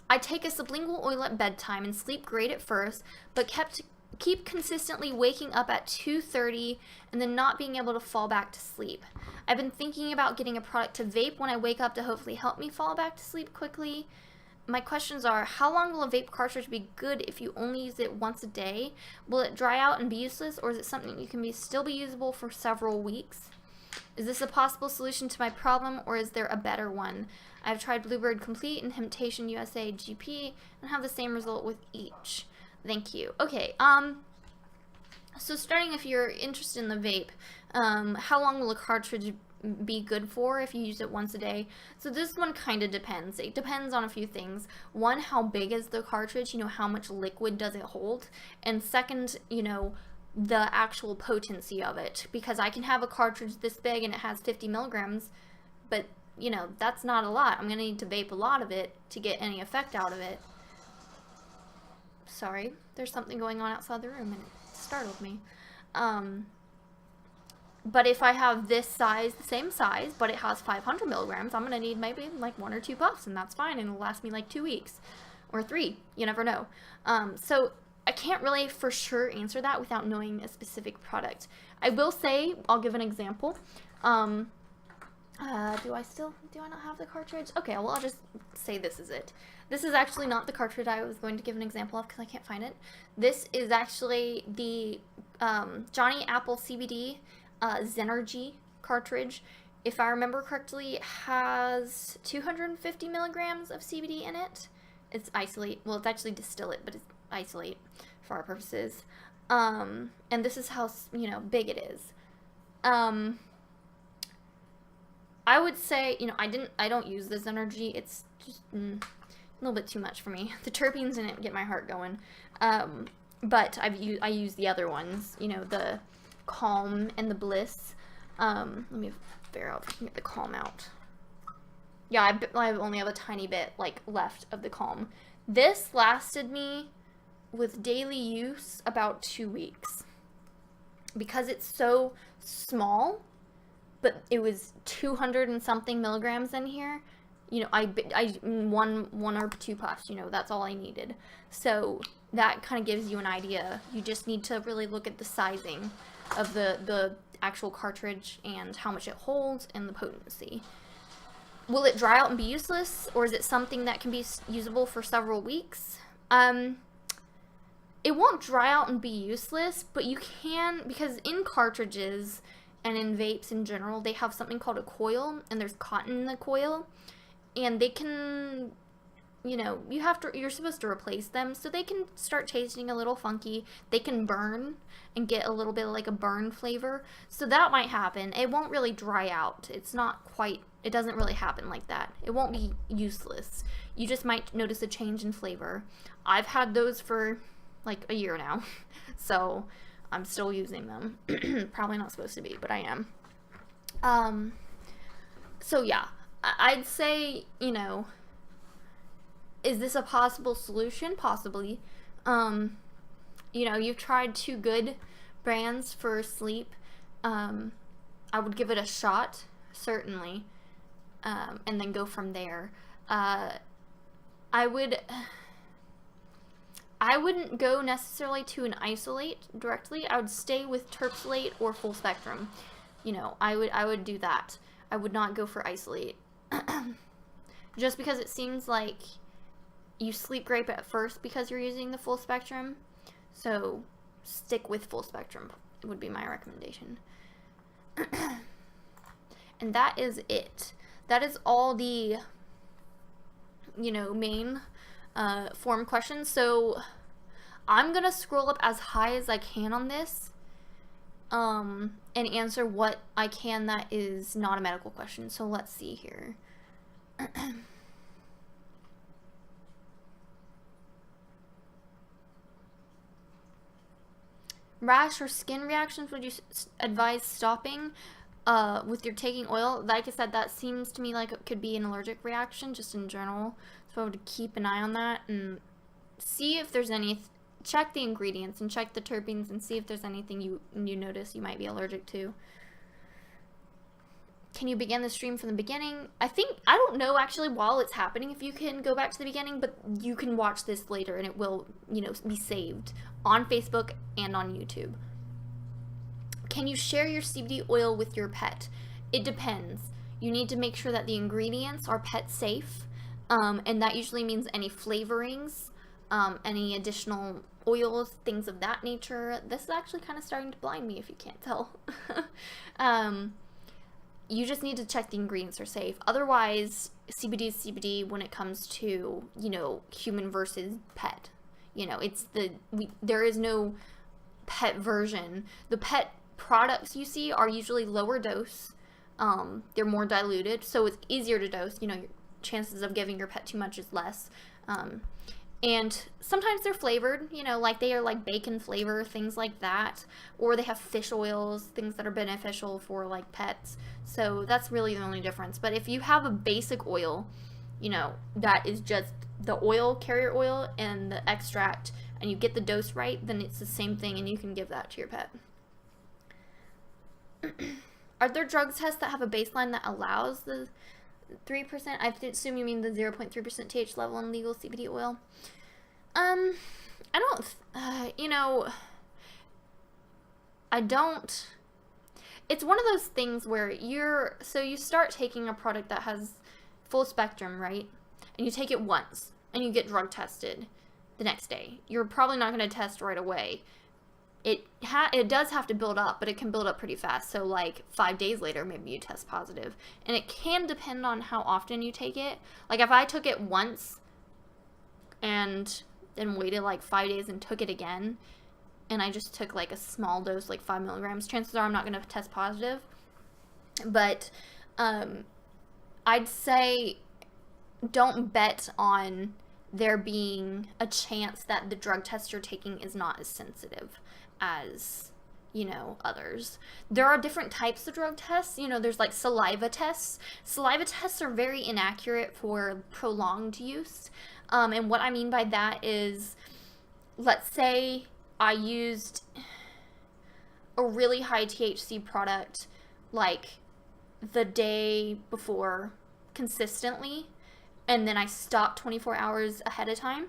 I take a sublingual oil at bedtime and sleep great at first, but keep consistently waking up at 2:30 and then not being able to fall back to sleep. I've been thinking about getting a product to vape when I wake up to hopefully help me fall back to sleep quickly. My questions are, how long will a vape cartridge be good if you only use it once a day? Will it dry out and be useless, or is it something you can still be usable for several weeks? Is this a possible solution to my problem, or is there a better one? I've tried Bluebird Complete and Temptation USA GP and have the same result with each. Thank you. Okay, so starting, if you're interested in the vape, how long will a cartridge be good for if you use it once a day? So this one kind of depends. It depends on a few things. One, how big is the cartridge? You know, how much liquid does it hold? And second, you know, the actual potency of it. Because I can have a cartridge this big and it has 50 milligrams, but, you know, that's not a lot. I'm going to need to vape a lot of it to get any effect out of it. Sorry, there's something going on outside the room and it startled me. But if I have this size, the same size, but it has 500 milligrams, I'm going to need maybe like 1 or 2 puffs, and that's fine, and it'll last me like 2 weeks. Or 3. You never know. So I can't really for sure answer that without knowing a specific product. I will say, I'll give an example. Do I not have the cartridge? Okay, well, I'll just say this is it. This is actually not the cartridge I was going to give an example of because I can't find it. This is actually the Johnny Apple CBD Zenergy cartridge. If I remember correctly, it has 250 milligrams of CBD in it. It's isolate. Well, it's actually distillate, but it's isolate for our purposes. And this is how, you know, big it is. I would say, you know, I don't use this Zenergy. It's just a little bit too much for me. The terpenes in it get my heart going. But I use the other ones, you know, the Calm and the Bliss. Let me figure out if I can get the Calm out. Yeah, I only have a tiny bit like left of the Calm. This lasted me with daily use about 2 weeks because it's so small, but it was 200 and something milligrams in here. You know, I one or 2 puffs, you know, that's all I needed. So that kind of gives you an idea. You just need to really look at the sizing of the actual cartridge and how much it holds and the potency. Will it dry out and be useless, or is it something that can be usable for several weeks? It won't dry out and be useless, but you can, because in cartridges and in vapes in general, they have something called a coil, and there's cotton in the coil, and they can, you know, you're supposed to replace them, so they can start tasting a little funky. They can burn and get a little bit of like a burn flavor, so that might happen. It won't really dry out. It's not quite, it doesn't really happen like that. It won't be useless. You just might notice a change in flavor. I've had those for like a year now, so I'm still using them. Probably not supposed to be, but I am. So yeah, I'd say, you know, is this a possible solution? Possibly. You know, you've tried 2 good brands for sleep. I would give it a shot, certainly, and then go from there. I wouldn't go necessarily to an isolate directly. I would stay with terpsilate or full spectrum. You know, I would do that. I would not go for isolate. Just because it seems like you sleep great at first because you're using the full spectrum. So stick with full spectrum would be my recommendation. And that is it. That is all the, you know, main forum questions. So I'm gonna scroll up as high as I can on this and answer what I can that is not a medical question. So let's see here. Rash or skin reactions, would you advise stopping? with your taking oil, like I said, that seems to me like it could be an allergic reaction just in general. So I would keep an eye on that and see if there's any, check the ingredients and check the terpenes and see if there's anything you notice you might be allergic to. Can you begin the stream from the beginning? I don't know actually while it's happening if you can go back to the beginning, but you can watch this later and it will, be saved on Facebook and on YouTube. Can you share your CBD oil with your pet? It depends. You need to make sure that the ingredients are pet safe, and that usually means any flavorings, any additional oils, things of that nature. This is actually kind of starting to blind me if you can't tell. You just need to check the ingredients are safe. Otherwise, CBD is CBD when it comes to, human versus pet. There is no pet version. The pet products you see are usually lower dose. They're more diluted, so it's easier to dose. Your chances of giving your pet too much is less. And sometimes they're flavored, like they are like bacon flavor, things like that. Or they have fish oils, things that are beneficial for like pets. So that's really the only difference. But if you have a basic oil, that is just the oil, carrier oil, and the extract, and you get the dose right, then it's the same thing and you can give that to your pet. Are there drug tests that have a baseline that allows the 3%? I assume you mean the 0.3% TH level in legal CBD oil. I don't, it's one of those things where you start taking a product that has full spectrum, right? And you take it once and you get drug tested the next day. You're probably not going to test right away. It does have to build up, but it can build up pretty fast. So like 5 days later, maybe you test positive. And it can depend on how often you take it. Like if I took it once and then waited like 5 days and took it again, and I just took like a small dose, like 5 milligrams, chances are I'm not going to test positive. But I'd say don't bet on there being a chance that the drug test you're taking is not as sensitive as others. There are different types of drug tests. There's like saliva tests. Saliva tests are very inaccurate for prolonged use. And what I mean by that is, let's say I used a really high THC product like the day before consistently, and then I stopped 24 hours ahead of time,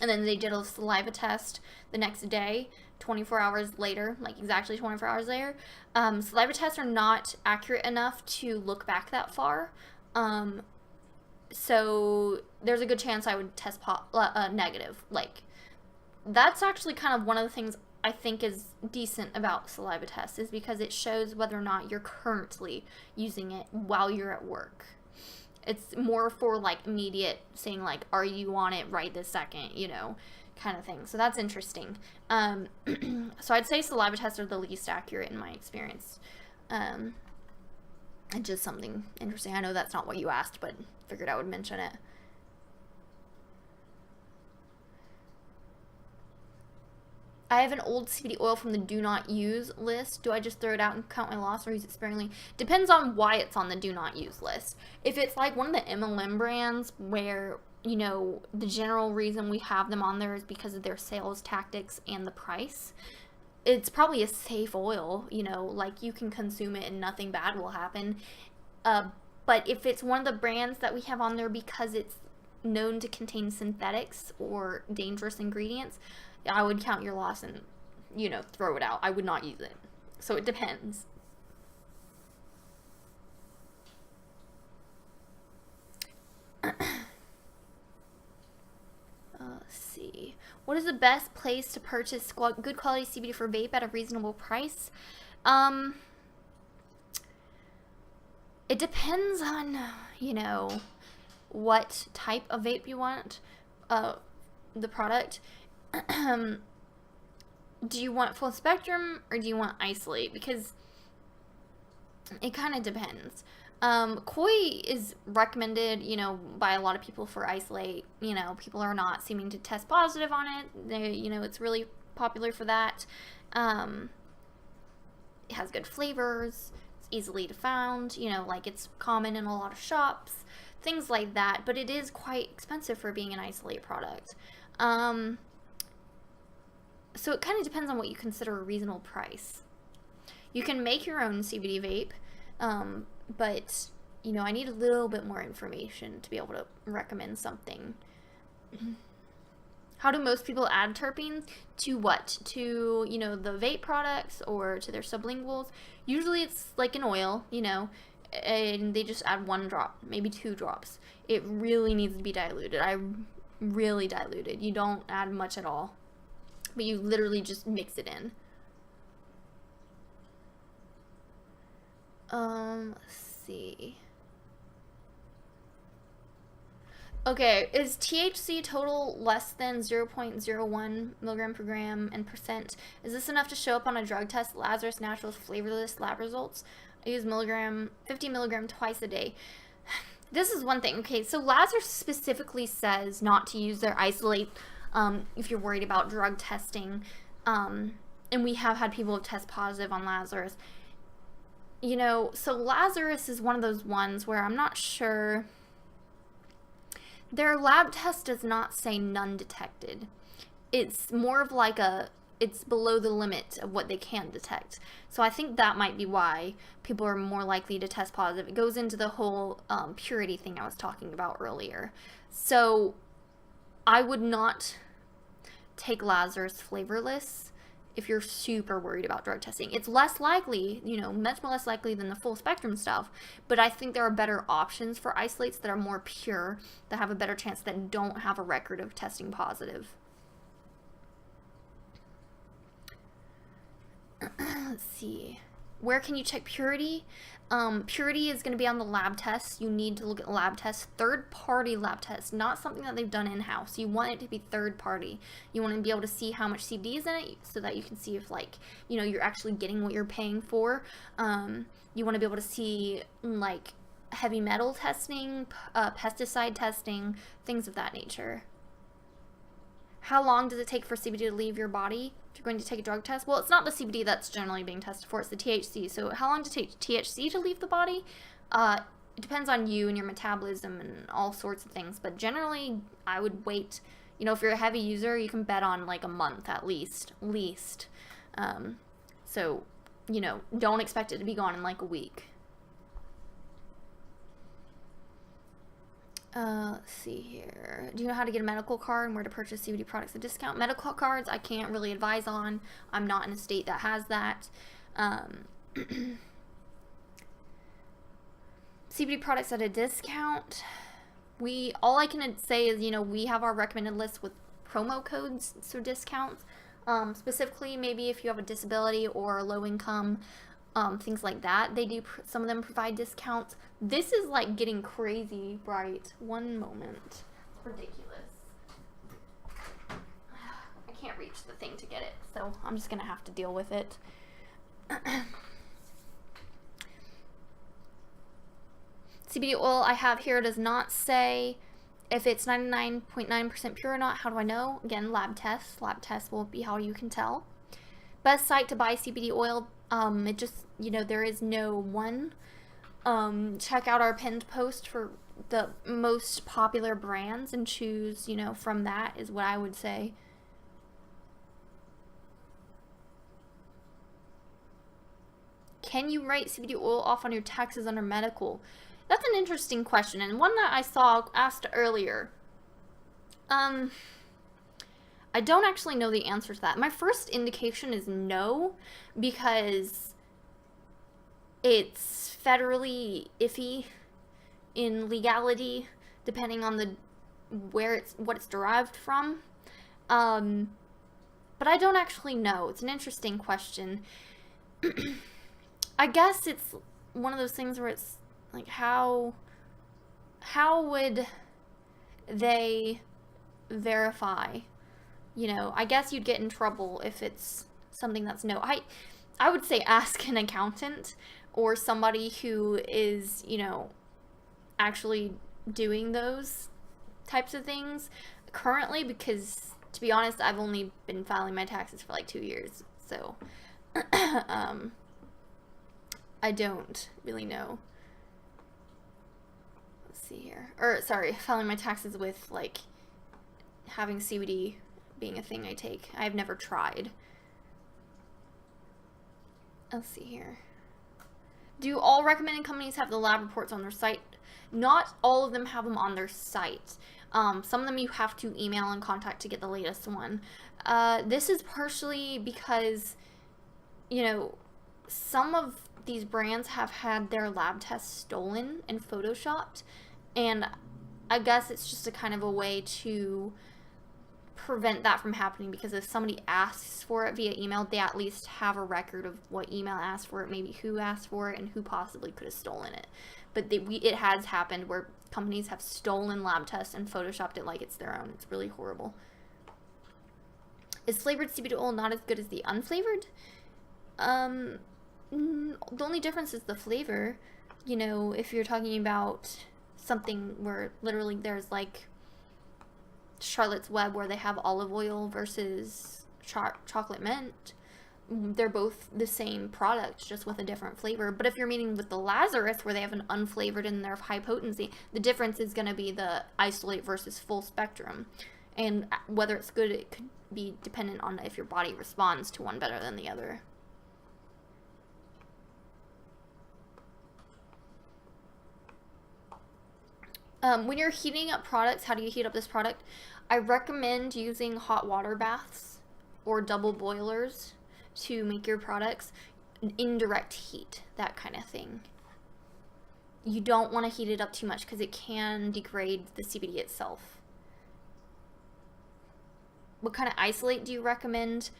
and then they did a saliva test the next day, 24 hours later, like exactly 24 hours later. Saliva tests are not accurate enough to look back that far. So there's a good chance I would test negative. Like, that's actually kind of one of the things I think is decent about saliva tests, is because it shows whether or not you're currently using it while you're at work. It's more for like immediate saying like, are you on it right this second, kind of thing. So that's interesting. So I'd say saliva tests are the least accurate in my experience. And just something interesting. I know that's not what you asked, but figured I would mention it. I have an old CBD oil from the do not use list. Do I just throw it out and count my loss, or use it sparingly? Depends on why it's on the do not use list. If it's like one of the MLM brands where, the general reason we have them on there is because of their sales tactics and the price, it's probably a safe oil, like you can consume it and nothing bad will happen. But if it's one of the brands that we have on there because it's known to contain synthetics or dangerous ingredients, I would count your loss and, throw it out. I would not use it. So it depends. Let's see. What is the best place to purchase good quality CBD for vape at a reasonable price? It depends on, what type of vape you want, the product. Do you want full spectrum or do you want isolate? Because it kind of depends. Koi is recommended, by a lot of people for isolate. People are not seeming to test positive on it. It's really popular for that. It has good flavors. easily found, you know, like it's common in a lot of shops, things like that, but it is quite expensive for being an isolate product. So it kind of depends on what you consider a reasonable price. You can make your own CBD vape, but, you know, I need a little bit more information to be able to recommend something. How do most people add terpenes? To what? To, you know, the vape products or to their sublinguals? Usually it's like an oil, you know, and they just add 1 drop, maybe 2 drops. It really needs to be diluted. Really diluted. You don't add much at all, but you literally just mix it in. Let's see. Okay, is THC total less than 0.01 milligram per gram and percent? Is this enough to show up on a drug test? Lazarus Naturals flavorless lab results. I use 50 milligram twice a day. This is one thing. Okay, so Lazarus specifically says not to use their isolate if you're worried about drug testing. And we have had people test positive on Lazarus. You know, so Lazarus is one of those ones where I'm not sure. Their lab test does not say none detected. It's more of like it's below the limit of what they can detect. So I think that might be why people are more likely to test positive. It goes into the whole purity thing I was talking about earlier. So I would not take Lazarus flavorless if you're super worried about drug testing. It's less likely, you know, much less likely than the full spectrum stuff, but I think there are better options for isolates that are more pure, that have a better chance, that don't have a record of testing positive. Let's see. Where can you check purity? Purity is going to be on the lab tests. You need to look at lab tests, third-party lab tests, not something that they've done in-house. You want it to be third-party. You want to be able to see how much CBD is in it so that you can see if, like, you know, you're actually getting what you're paying for. You want to be able to see, like, heavy metal testing, pesticide testing, things of that nature. How long does it take for CBD to leave your body if you're going to take a drug test? Well, it's not the CBD that's generally being tested for, it's the THC. So how long does it take THC to leave the body? It depends on you and your metabolism and all sorts of things. But generally, I would wait. You know, if you're a heavy user, you can bet on like a month at least. So, you know, don't expect it to be gone in like a week. Let's see here. Do you know how to get a medical card and where to purchase CBD products at discount? Medical cards, I can't really advise on. I'm not in a state that has that. CBD products at a discount. All I can say is, you know, we have our recommended list with promo codes, so discounts. Specifically, maybe if you have a disability or low income, things like that. Some of them provide discounts. This is like getting crazy bright. One moment. It's ridiculous. I can't reach the thing to get it, so I'm just gonna have to deal with it. CBD oil I have here does not say if it's 99.9% pure or not. How do I know? Again, lab tests. Lab tests will be how you can tell. Best site to buy CBD oil. It just, you know, there is no one. Check out our pinned post for the most popular brands and choose, you know, from that is what I would say. Can you write CBD oil off on your taxes under medical? That's an interesting question, and one that I saw asked earlier. I don't actually know the answer to that. My first indication is no, because it's federally iffy in legality, depending on what it's derived from. But I don't actually know. It's an interesting question. I guess it's one of those things where it's like, how would they verify? You know, I guess you'd get in trouble if it's something that's I would say ask an accountant or somebody who is, you know, actually doing those types of things currently, because to be honest, I've only been filing my taxes for like 2 years, so I I don't really know. Let's see here. Or, sorry, filing my taxes with, like, having CBD being a thing I take. I've never tried. Let's see here. Do all recommended companies have the lab reports on their site? Not all of them have them on their site. Some of them you have to email and contact to get the latest one. This is partially because, you know, some of these brands have had their lab tests stolen and photoshopped, and I guess it's just a kind of a way to prevent that from happening, because if somebody asks for it via email, they at least have a record of what email asked for it, maybe who asked for it, and who possibly could have stolen it. But it has happened where companies have stolen lab tests and photoshopped it like it's their own. It's really horrible. Is flavored CBD oil not as good as the unflavored? The only difference is the flavor. You know, if you're talking about something where literally there's like Charlotte's Web where they have olive oil versus chocolate mint, they're both the same product, just with a different flavor. But if you're meeting with the Lazarus, where they have an unflavored and they're high potency, the difference is going to be the isolate versus full spectrum. And whether it's good, it could be dependent on if your body responds to one better than the other. When you're heating up products, how do you heat up this product? I recommend using hot water baths or double boilers to make your products. Indirect heat, that kind of thing. You don't want to heat it up too much because it can degrade the CBD itself. What kind of isolate do you recommend?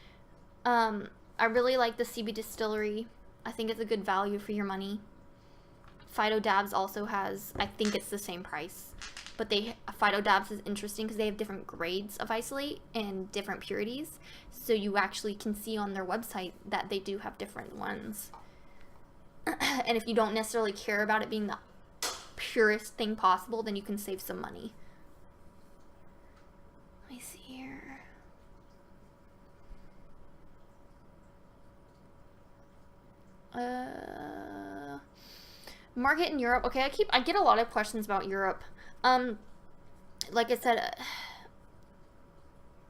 I really like the CB Distillery. I think it's a good value for your money. Phyto Dabs also has, I think it's the same price, but Phyto Dabs is interesting because they have different grades of isolate and different purities, so you actually can see on their website that they do have different ones. And if you don't necessarily care about it being the purest thing possible, then you can save some money. Let me see here. Market in Europe. Okay, I get a lot of questions about Europe. Like I said,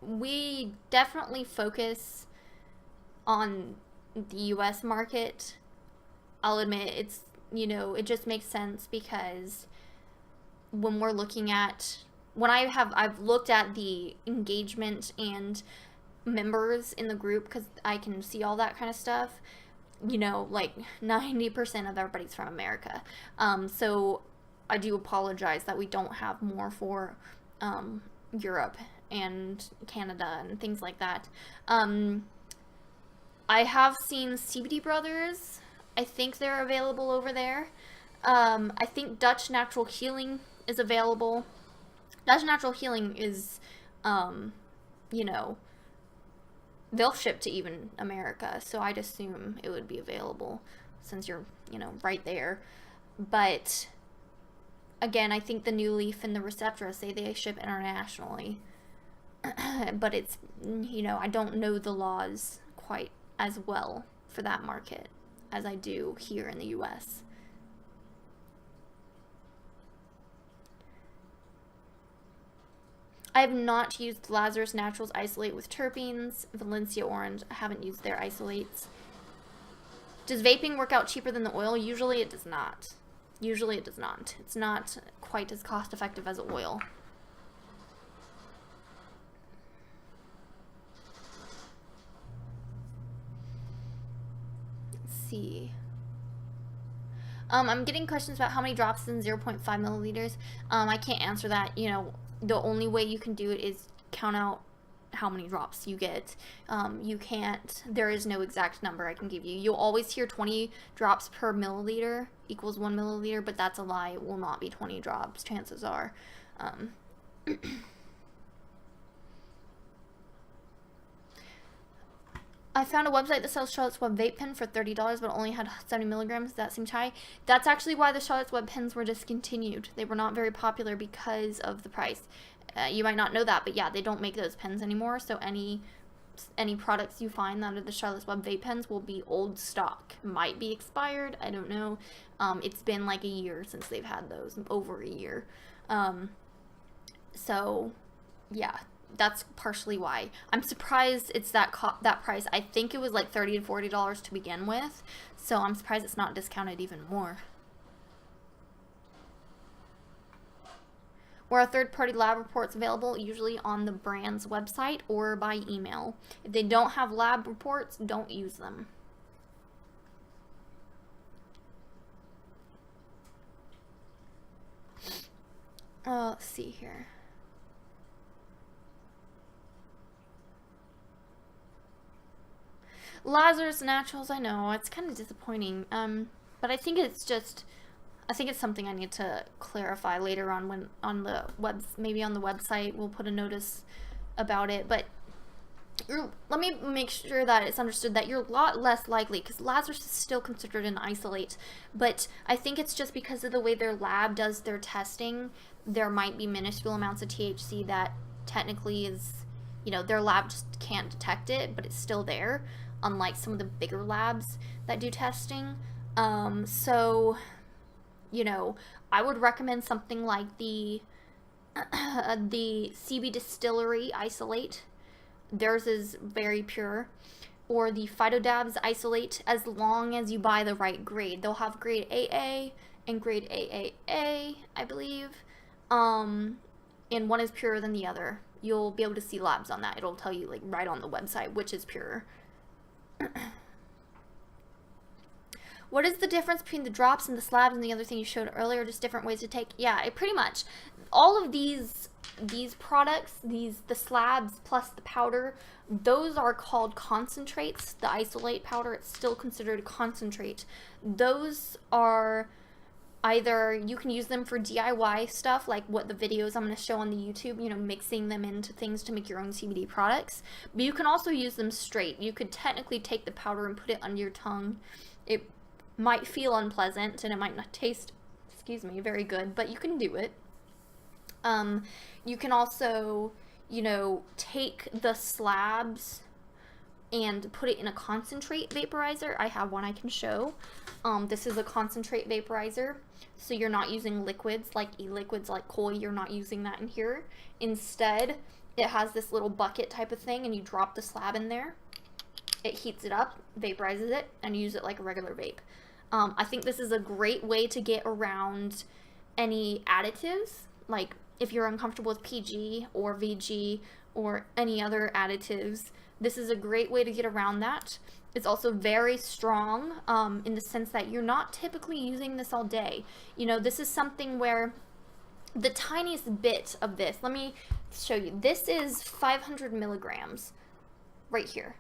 we definitely focus on the US market. I'll admit it's, you know, it just makes sense because when we're looking at, I've looked at the engagement and members in the group, because I can see all that kind of stuff. You know, like 90% of everybody's from America. So I do apologize that we don't have more for Europe and Canada and things like that. I have seen CBD Brothers. I think they're available over there. I think Dutch Natural Healing is available. Dutch Natural Healing is, you know, they'll ship to even America, so I'd assume it would be available since you're, you know, right there. But again, I think the New Leaf and the Receptra say they ship internationally. But it's, you know, I don't know the laws quite as well for that market as I do here in the US. I have not used Lazarus Naturals Isolate with terpenes. Valencia Orange, I haven't used their isolates. Does vaping work out cheaper than the oil? Usually it does not. Usually it does not. It's not quite as cost effective as oil. Let's see. I'm getting questions about how many drops in 0.5 milliliters. I can't answer that. You know, the only way you can do it is count out how many drops you get. You can't, there is no exact number I can give you. You'll always hear 20 drops per milliliter equals 1 milliliter, but that's a lie. It will not be 20 drops, chances are. I found a website that sells Charlotte's Web vape pen for $30, but only had 70 milligrams. That seemed high. That's actually why the Charlotte's Web pens were discontinued. They were not very popular because of the price. You might not know that, but yeah, they don't make those pens anymore. So any any products you find out of the Charlotte's Web vape pens will be old stock. Might be expired, I don't know. It's been like a year since they've had those, over a year. So, yeah, that's partially why. I'm surprised it's that price. I think it was like $30 to $40 to begin with, so I'm surprised it's not discounted even more. Where are third-party lab reports available? Usually on the brand's website or by email. If they don't have lab reports, don't use them. Let's see here. Lazarus Naturals, I know, it's kind of disappointing. But I think it's something I need to clarify later on when maybe on the website we'll put a notice about it. But let me make sure that it's understood that you're a lot less likely, because Lazarus is still considered an isolate, but I think it's just because of the way their lab does their testing, there might be minuscule amounts of THC that technically is, their lab just can't detect it, but it's still there, unlike some of the bigger labs that do testing. So, I would recommend something like the CB Distillery Isolate. Theirs is very pure. Or the Phytodabs Isolate, as long as you buy the right grade. They'll have grade AA and grade AAA, I believe. And one is purer than the other. You'll be able to see labs on that. It'll tell you, like, right on the website which is purer. What is the difference between the drops and the slabs and the other thing you showed earlier? Just different ways to take? Yeah, pretty much. All of these products, the slabs plus the powder, those are called concentrates. The isolate powder, it's still considered a concentrate. Those are either, you can use them for DIY stuff, like what the videos I'm going to show on the YouTube, mixing them into things to make your own CBD products. But you can also use them straight. You could technically take the powder and put it under your tongue. It might feel unpleasant and it might not taste, very good, but you can do it. You can also, take the slabs and put it in a concentrate vaporizer. I have one I can show. This is a concentrate vaporizer, so you're not using liquids like e-liquids like Koi. You're not using that in here. Instead, it has this little bucket type of thing, and you drop the slab in there. It heats it up, vaporizes it, and use it like a regular vape. I think this is a great way to get around any additives, like if you're uncomfortable with PG or VG or any other additives. This is a great way to get around that. It's also very strong in the sense that you're not typically using this all day. This is something where the tiniest bit of this, let me show you. This is 500 milligrams right here.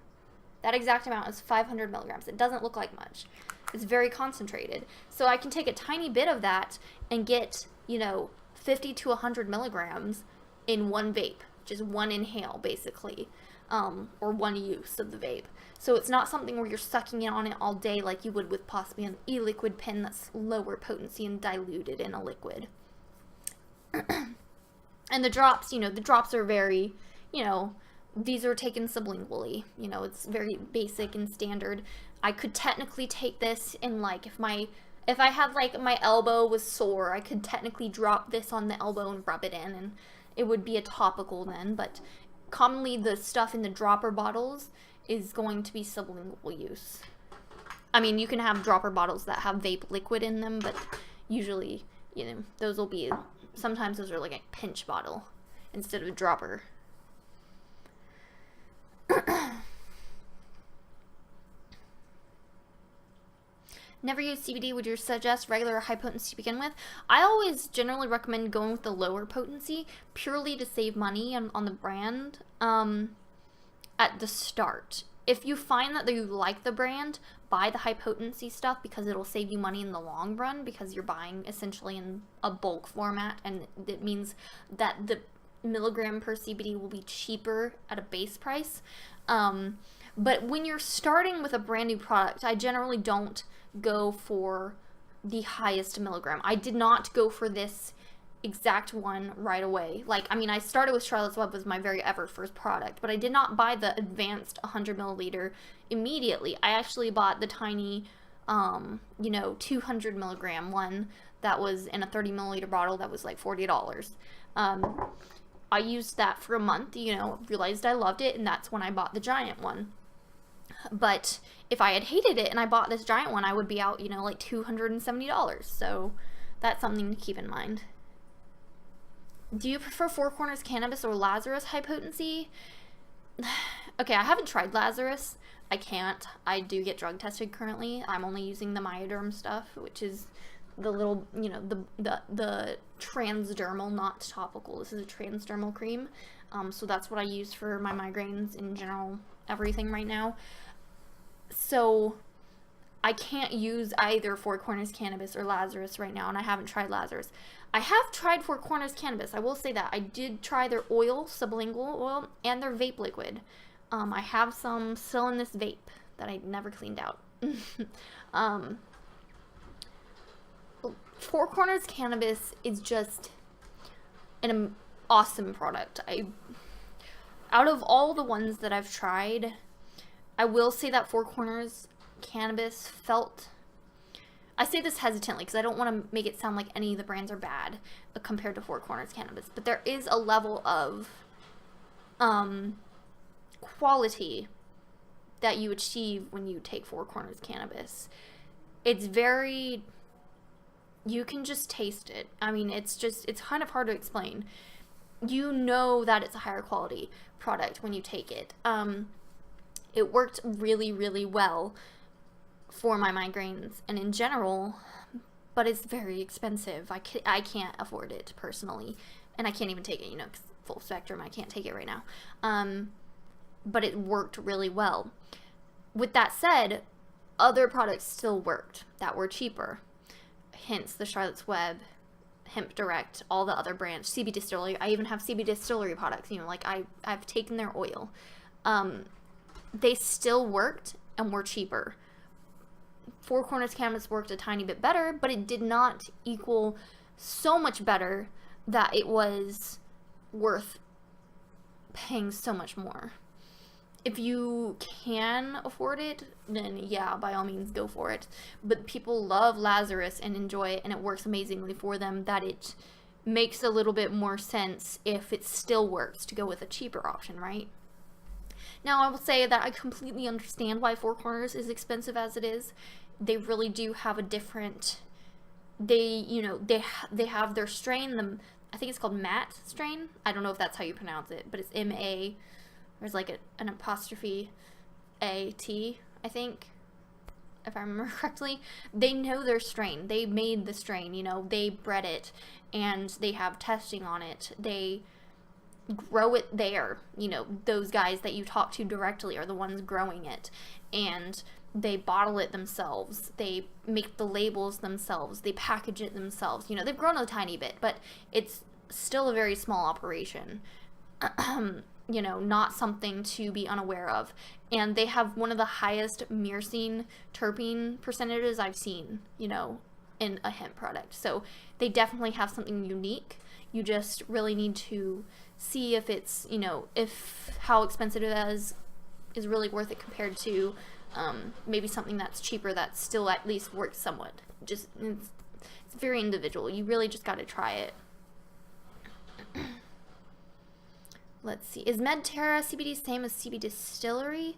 That exact amount is 500 milligrams. It doesn't look like much. It's very concentrated. So I can take a tiny bit of that and get, 50 to 100 milligrams in one vape, just one inhale basically, or one use of the vape. So it's not something where you're sucking in on it all day like you would with possibly an e-liquid pen that's lower potency and diluted in a liquid. And the drops, the drops are very, these are taken sublingually. It's very basic and standard. I could technically take this in, like, if I had, like, my elbow was sore, I could technically drop this on the elbow and rub it in, and it would be a topical then. But commonly the stuff in the dropper bottles is going to be sublingual use. I mean, you can have dropper bottles that have vape liquid in them, but usually, those will be, sometimes those are like a pinch bottle instead of a dropper. Never use CBD. Would you suggest regular or high potency to begin with? I always generally recommend going with the lower potency purely to save money on the brand at the start. If you find that you like the brand, buy the high potency stuff because it'll save you money in the long run, because you're buying essentially in a bulk format, and it means that the milligram per CBD will be cheaper at a base price. But when you're starting with a brand new product, I generally don't go for the highest milligram. I did not go for this exact one right away. Like, I mean, I started with Charlotte's Web was my very ever first product, but I did not buy the advanced 100 milliliter immediately. I actually bought the tiny, 200 milligram one that was in a 30 milliliter bottle that was like $40. I used that for a month, realized I loved it, and that's when I bought the giant one. But if I had hated it and I bought this giant one, I would be out, like $270. So that's something to keep in mind. Do you prefer Four Corners Cannabis or Lazarus high potency? Okay, I haven't tried Lazarus. I can't. I do get drug tested currently. I'm only using the Myoderm stuff, which is the little, the transdermal, not topical. This is a transdermal cream. So that's what I use for my migraines in general, everything right now. So I can't use either Four Corners Cannabis or Lazarus right now, and I haven't tried Lazarus. I have tried Four Corners Cannabis. I will say that. I did try their oil, sublingual oil, and their vape liquid. I have some still in this vape that I never cleaned out. Four Corners Cannabis is just an awesome product. Out of all the ones that I've tried, I will say that Four Corners Cannabis felt... I say this hesitantly because I don't want to make it sound like any of the brands are bad compared to Four Corners Cannabis, but there is a level of quality that you achieve when you take Four Corners Cannabis. It's very... You can just taste it. I mean, it's kind of hard to explain. You know that it's a higher quality product when you take it. It worked really, really well for my migraines and in general, but it's very expensive. I can't afford it personally, and I can't even take it, 'cause full spectrum, I can't take it right now. But it worked really well. With that said, other products still worked that were cheaper. Hence the Charlotte's Web, Hemp Direct, all the other brands, CB Distillery. I even have CB Distillery products, I've taken their oil. They still worked and were cheaper. Four Corners Cannabis worked a tiny bit better, but it did not equal so much better that it was worth paying so much more. If you can afford it, then yeah, by all means go for it. But people love Lazarus and enjoy it, and it works amazingly for them, that it makes a little bit more sense if it still works to go with a cheaper option, right? Now, I will say that I completely understand why Four Corners is expensive as it is. They really do have a different... They have their strain, I think it's called Matt strain. I don't know if that's how you pronounce it, but it's M-A... There's like an apostrophe A-T, I think, if I remember correctly. They know their strain. They made the strain, they bred it, and they have testing on it. They grow it there. Those guys that you talk to directly are the ones growing it, and they bottle it themselves. They make the labels themselves. They package it themselves. They've grown a tiny bit, but it's still a very small operation. Not something to be unaware of. And they have one of the highest myrcene terpene percentages I've seen, in a hemp product. So they definitely have something unique. You just really need to see if it's, if how expensive it is really worth it compared to maybe something that's cheaper that still at least works somewhat. Just, it's very individual. You really just got to try it. Let's see. Is Medterra CBD same as CB Distillery?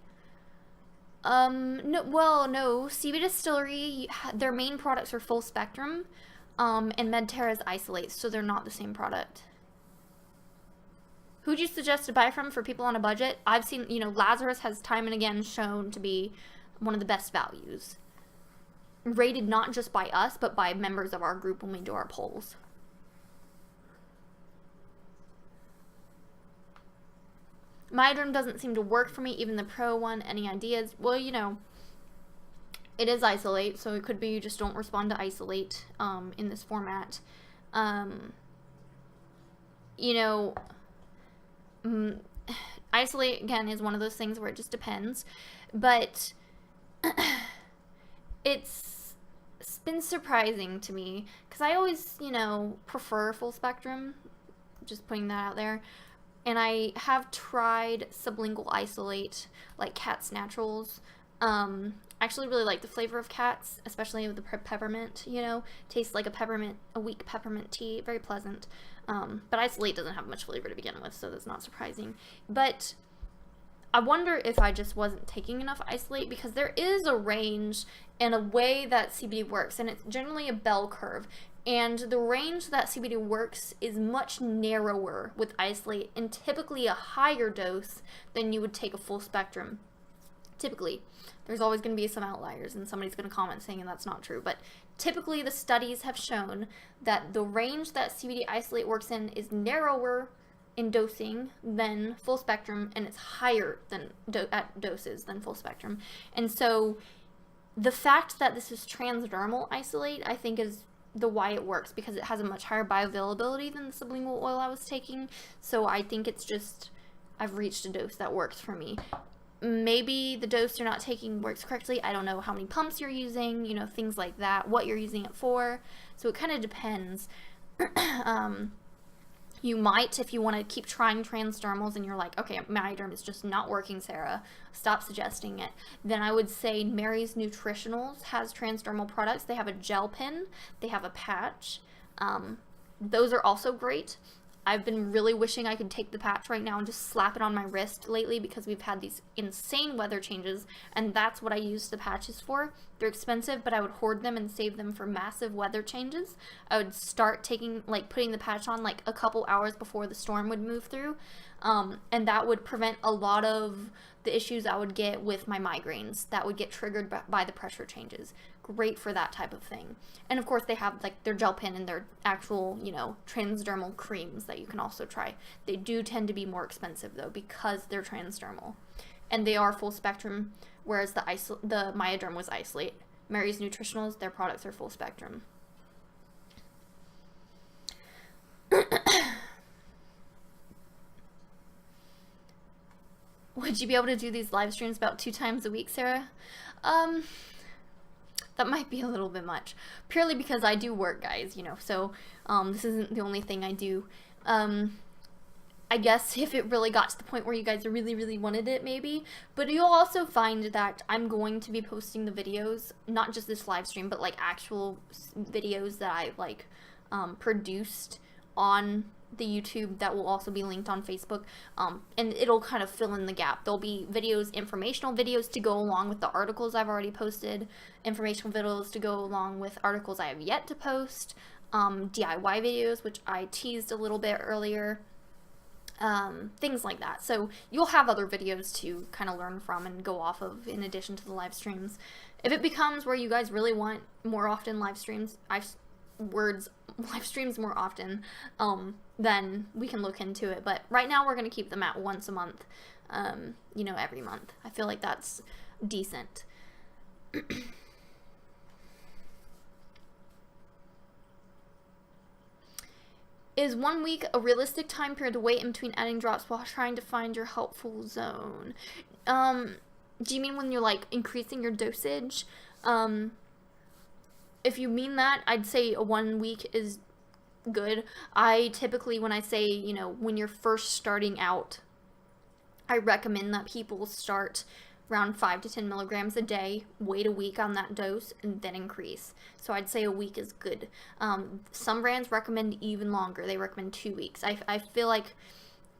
No. Well, no. CB Distillery, their main products are full spectrum, and Medterra is isolate, so they're not the same product. Who'd you suggest to buy from for people on a budget? I've seen, Lazarus has time and again shown to be one of the best values. Rated not just by us, but by members of our group when we do our polls. Myoderm doesn't seem to work for me, even the Pro one. Any ideas? Well, it is isolate, so it could be you just don't respond to isolate in this format. Isolate, again, is one of those things where it just depends. But it's it's been surprising to me because I always, prefer full spectrum. Just putting that out there. And I have tried sublingual isolate, like Cat's Naturals. I actually really like the flavor of Cat's, especially with the peppermint, tastes like a weak peppermint tea, very pleasant. But isolate doesn't have much flavor to begin with, so that's not surprising. But I wonder if I just wasn't taking enough isolate, because there is a range and a way that CBD works, and it's generally a bell curve. And the range that CBD works is much narrower with isolate, and typically a higher dose than you would take a full spectrum. Typically. There's always going to be some outliers, and somebody's going to comment saying that's not true. But typically the studies have shown that the range that CBD isolate works in is narrower in dosing than full spectrum, and it's higher than at doses than full spectrum. And so the fact that this is transdermal isolate, I think, is the why it works, because it has a much higher bioavailability than the sublingual oil I was taking. So I think it's just, I've reached a dose that works for me. Maybe the dose you're not taking works correctly. I don't know how many pumps you're using, things like that, what you're using it for. So it kind of depends. You might, if you want to keep trying transdermals and you're like, okay, Myaderm is just not working, Sarah, stop suggesting it, then I would say Mary's Nutritionals has transdermal products. They have a gel pen, they have a patch. Those are also great. I've been really wishing I could take the patch right now and just slap it on my wrist lately, because we've had these insane weather changes, and that's what I use the patches for. They're expensive, but I would hoard them and save them for massive weather changes. I would start putting the patch on like a couple hours before the storm would move through, and that would prevent a lot of the issues I would get with my migraines that would get triggered by the pressure changes. Great for that type of thing. And of course they have like their gel pen and their actual, transdermal creams that you can also try. They do tend to be more expensive though, because they're transdermal. And they are full spectrum, whereas the Myaderm was isolate. Mary's Nutritionals, their products are full spectrum. Would you be able to do these live streams about 2 times a week, Sarah? That might be a little bit much. Purely because I do work, guys, so this isn't the only thing I do. I guess if it really got to the point where you guys really, really wanted it, maybe. But you'll also find that I'm going to be posting the videos, not just this live stream, but like actual videos that I produced on the YouTube that will also be linked on Facebook, and it'll kind of fill in the gap. There'll be videos, informational videos to go along with the articles I've already posted, informational videos to go along with articles I have yet to post, DIY videos, which I teased a little bit earlier, things like that. So you'll have other videos to kind of learn from and go off of in addition to the live streams. If it becomes where you guys really want more often live streams, live streams more often, then we can look into it. But right now we're going to keep them at once a month, every month. I feel like that's decent. Is 1 week a realistic time period to wait in between adding drops while trying to find your helpful zone? Do you mean when you're increasing your dosage? If you mean that, I'd say a 1 week is good. I typically, when I say, when you're first starting out, I recommend that people start around 5 to 10 milligrams a day, wait a week on that dose, and then increase. So I'd say a week is good. Some brands recommend even longer. They recommend 2 weeks. I feel like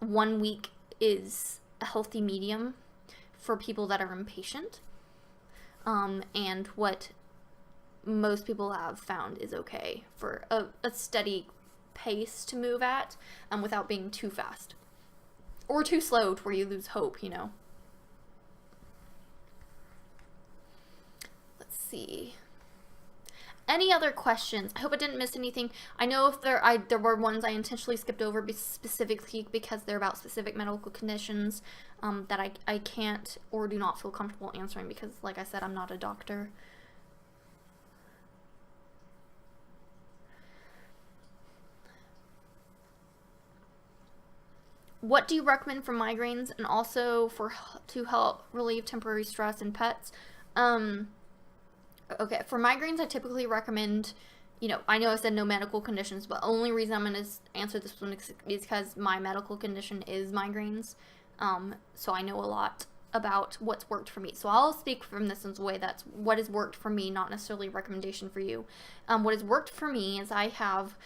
1 week is a healthy medium for people that are impatient. And what most people have found is okay for a steady pace to move at, without being too fast or too slow to where you lose hope, Let's see. Any other questions? I hope I didn't miss anything. I know if there were ones I intentionally skipped over specifically because they're about specific medical conditions that I can't or do not feel comfortable answering because, like I said, I'm not a doctor. What do you recommend for migraines and also to help relieve temporary stress in pets? Okay, for migraines, I typically recommend, I know I said no medical conditions, but only reason I'm going to answer this one is because my medical condition is migraines. So I know a lot about what's worked for me. So I'll speak from this in a way that's what has worked for me, not necessarily a recommendation for you. What has worked for me is I have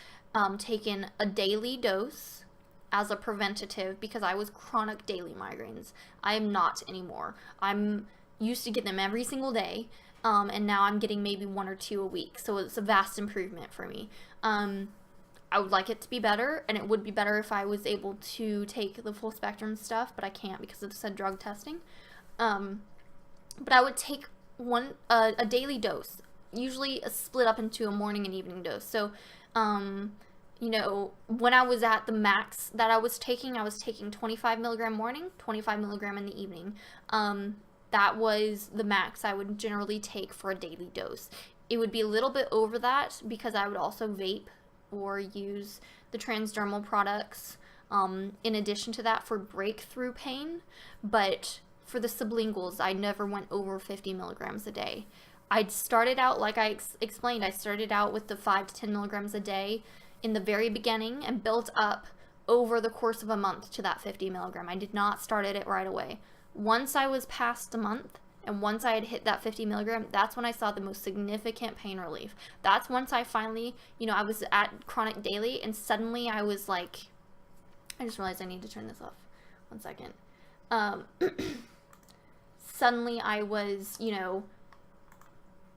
taken a daily dose as a preventative because I was chronic daily migraines. I am not anymore. I'm used to get them every single day. And now I'm getting maybe 1 or 2 a week. So it's a vast improvement for me. I would like it to be better, and it would be better if I was able to take the full spectrum stuff, but I can't because of said drug testing. But I would take a daily dose, usually split up into a morning and evening dose. So, when I was at the max that I was taking 25 milligram morning, 25 milligram in the evening. That was the max I would generally take for a daily dose. It would be a little bit over that because I would also vape or use the transdermal products in addition to that for breakthrough pain. But for the sublinguals, I never went over 50 milligrams a day. I started out, like I explained, I started out with the 5 to 10 milligrams a day in the very beginning and built up over the course of a month to that 50 milligram. I did not start at it right away. Once I was past a month and once I had hit that 50 milligram, that's when I saw the most significant pain relief. That's once I finally, I was at chronic daily and suddenly I was like, I just realized I need to turn this off. 1 second. Suddenly I was,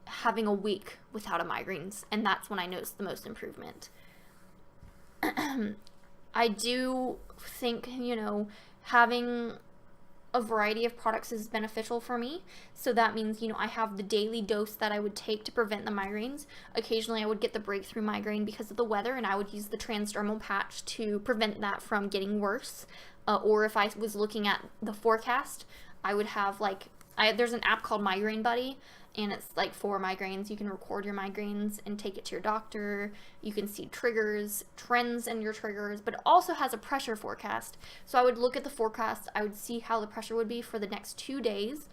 having a week without a migraines, and that's when I noticed the most improvement. I do think, having a variety of products is beneficial for me. So that means, I have the daily dose that I would take to prevent the migraines. Occasionally I would get the breakthrough migraine because of the weather, and I would use the transdermal patch to prevent that from getting worse. Or if I was looking at the forecast, I would have there's an app called Migraine Buddy, and it's like for migraines. You can record your migraines and take it to your doctor. You can see triggers, trends in your triggers, but it also has a pressure forecast. So I would look at the forecast. I would see how the pressure would be for the next 2 days.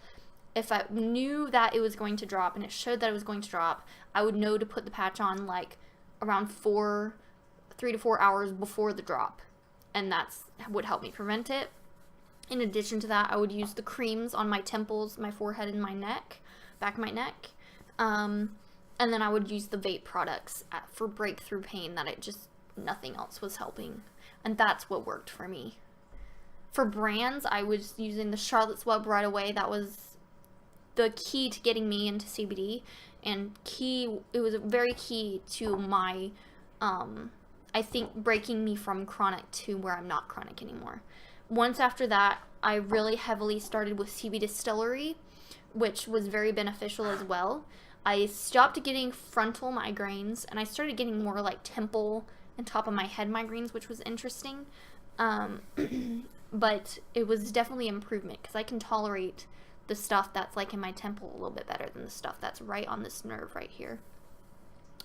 If I knew that it was going to drop and it showed that it was going to drop, I would know to put the patch on around 3 to 4 hours before the drop. And that's would help me prevent it. In addition to that, I would use the creams on my temples, my forehead, and my neck. Back of my neck, and then I would use the vape products for breakthrough pain nothing else was helping, and that's what worked for me. For brands, I was using the Charlotte's Web right away. That was the key to getting me into CBD, and it was very key to my, I think, breaking me from chronic to where I'm not chronic anymore. Once after that, I really heavily started with CB Distillery, which was very beneficial as well. I stopped getting frontal migraines, and I started getting more temple and top of my head migraines, which was interesting. But it was definitely improvement because I can tolerate the stuff that's in my temple a little bit better than the stuff that's right on this nerve right here.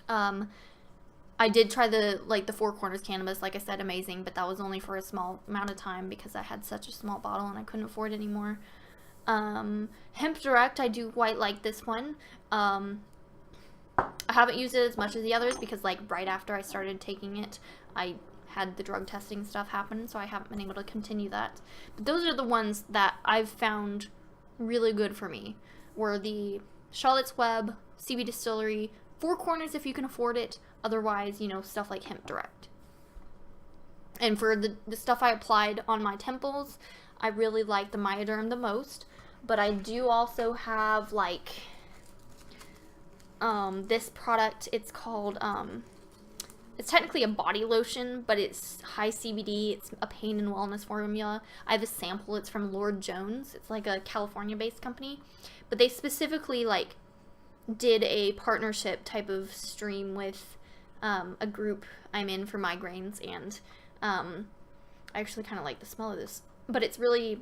I did try the Four Corners cannabis, like I said, amazing, but that was only for a small amount of time because I had such a small bottle and I couldn't afford it anymore. Hemp Direct, I do quite like this one. I haven't used it as much as the others because right after I started taking it, I had the drug testing stuff happen, so I haven't been able to continue that. But those are the ones that I've found really good for me, were the Charlotte's Web, CB Distillery, Four Corners if you can afford it, otherwise, stuff like Hemp Direct. And for the stuff I applied on my temples, I really like the Myoderm the most. But I do also have this product. It's called it's technically a body lotion, but it's high CBD. It's a pain and wellness formula. I have a sample. It's from Lord Jones. It's a California-based company, but they specifically did a partnership type of stream with a group I'm in for migraines, and I actually kind of like the smell of this. But it's really,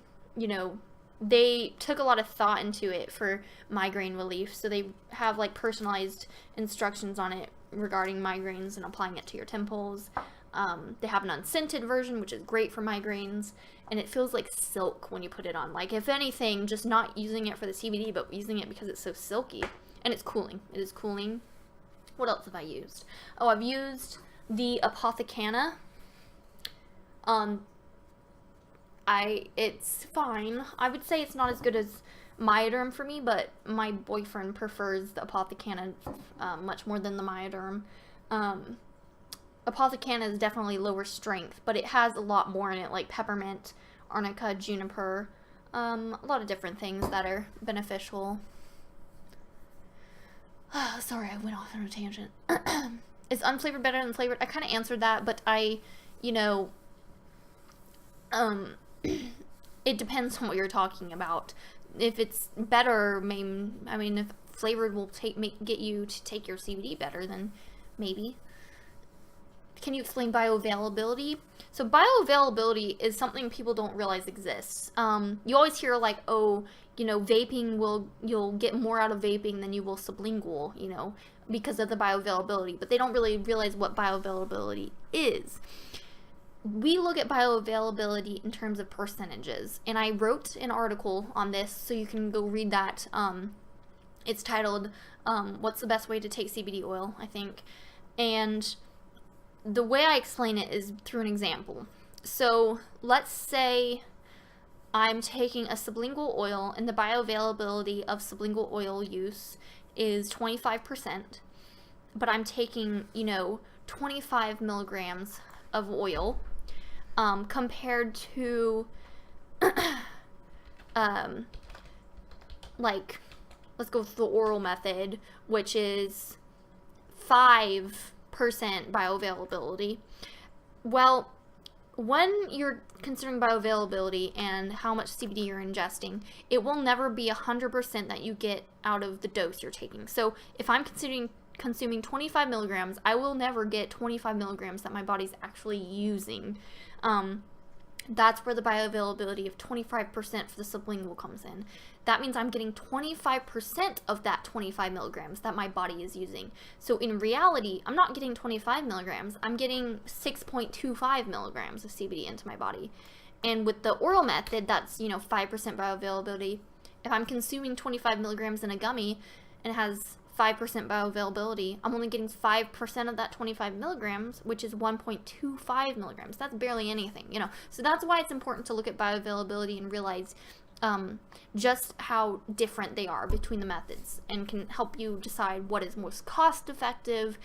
they took a lot of thought into it for migraine relief. So they have personalized instructions on it regarding migraines and applying it to your temples. They have an unscented version, which is great for migraines, and it feels like silk when you put it on. If anything, just not using it for the CBD, but using it because it's so silky. and it's cooling. It is cooling. What else have I used? Oh, I've used the Apothecana. It's fine. I would say it's not as good as Myoderm for me, but my boyfriend prefers the Apothecana much more than the Myoderm. Apothecana is definitely lower strength, but it has a lot more in it, like peppermint, arnica, juniper, a lot of different things that are beneficial. Sorry, I went off on a tangent. Is unflavored better than flavored? I kind of answered that, but it depends on what you're talking about. If it's better, if flavored will get you to take your CBD better, then maybe. Can you explain bioavailability? So bioavailability is something people don't realize exists. You always hear like, oh, vaping you'll get more out of vaping than you will sublingual, because of the bioavailability, but they don't really realize what bioavailability is. We look at bioavailability in terms of percentages, and I wrote an article on this, so you can go read that. It's titled, What's the Best Way to Take CBD Oil, I think. And the way I explain it is through an example. So let's say I'm taking a sublingual oil, and the bioavailability of sublingual oil use is 25%, but I'm taking, 25 milligrams of oil, compared to, let's go with the oral method, which is 5% bioavailability. Well, when you're considering bioavailability and how much CBD you're ingesting, it will never be 100% that you get out of the dose you're taking. So if I'm consuming 25 milligrams, I will never get 25 milligrams that my body's actually using. That's where the bioavailability of 25% for the sublingual comes in. That means I'm getting 25% of that 25 milligrams that my body is using. So in reality, I'm not getting 25 milligrams. I'm getting 6.25 milligrams of CBD into my body. And with the oral method, that's, 5% bioavailability. If I'm consuming 25 milligrams in a gummy and it has 5% bioavailability, I'm only getting 5% of that 25 milligrams, which is 1.25 milligrams. That's barely anything, So that's why it's important to look at bioavailability and realize just how different they are between the methods, and can help you decide what is most cost effective,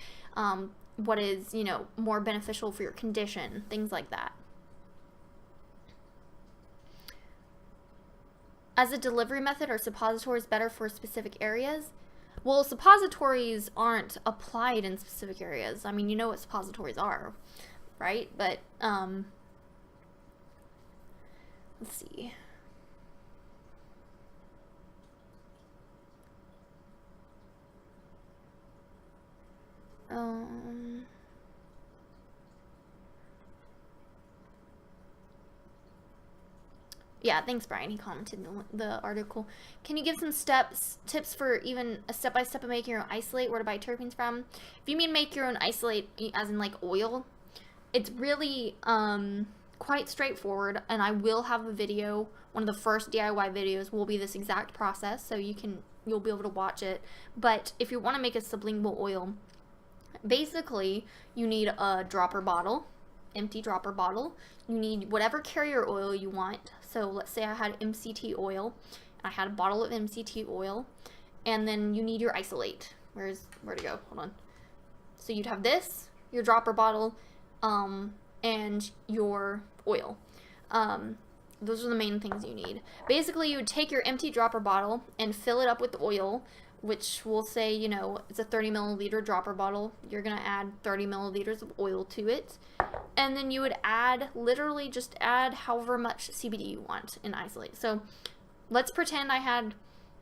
what is, more beneficial for your condition, things like that. As a delivery method, are suppositories better for specific areas? Well, suppositories aren't applied in specific areas. I mean, you know what suppositories are, right? But, let's see. Yeah, thanks, Brian. He commented in the article. Can you give some tips for even a step-by-step of making your own isolate, where to buy terpenes from? If you mean make your own isolate, as in like oil, it's really quite straightforward, and I will have a video. One of the first DIY videos will be this exact process, so you'll be able to watch it. But if you want to make a sublingual oil, basically you need a dropper bottle, empty dropper bottle. You need whatever carrier oil you want. So let's say I had MCT oil. I had a bottle of MCT oil, and then you need your isolate. Where'd it go? Hold on. So you'd have this, your dropper bottle, and your oil. Those are the main things you need. Basically, you would take your empty dropper bottle and fill it up with oil, which will say, it's a 30 milliliter dropper bottle. You're going to add 30 milliliters of oil to it. And then you would literally just add however much CBD you want in isolate. So let's pretend I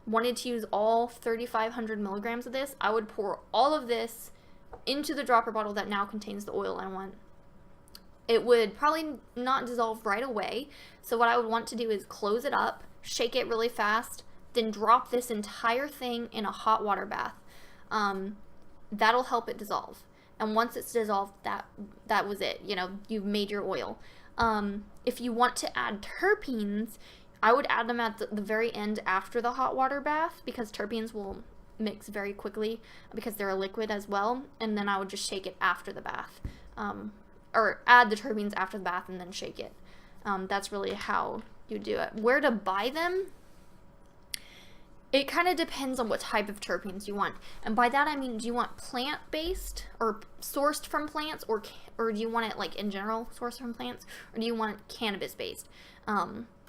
wanted to use all 3,500 milligrams of this. I would pour all of this into the dropper bottle that now contains the oil I want. It would probably not dissolve right away. So what I would want to do is close it up, shake it really fast, then drop this entire thing in a hot water bath. That'll help it dissolve. And once it's dissolved, that was it. You've made your oil. If you want to add terpenes, I would add them at the very end after the hot water bath, because terpenes will mix very quickly because they're a liquid as well. And then I would just shake it after the bath, or add the terpenes after the bath and then shake it. That's really how you do it. Where to buy them? It kind of depends on what type of terpenes you want. And by that I mean, do you want plant-based or sourced from plants, or do you want it like in general sourced from plants, or do you want it cannabis-based,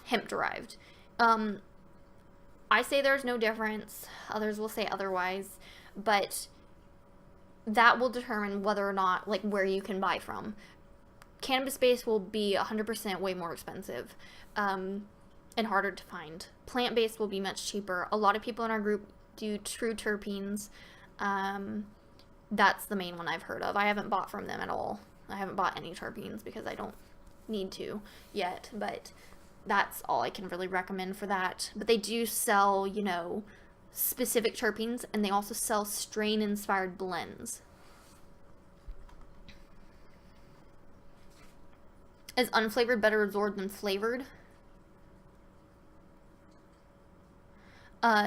hemp-derived? I say there's no difference. Others will say otherwise, but that will determine whether or not, like, where you can buy from. Cannabis-based will be 100% way more expensive. And harder to find. Plant-based will be much cheaper. A lot of people in our group do True Terpenes. That's the main one I've heard of. I haven't bought from them at all. I haven't bought any terpenes because I don't need to yet, but that's all I can really recommend for that. But they do sell, you know, specific terpenes, and they also sell strain-inspired blends. Is unflavored better absorbed than flavored?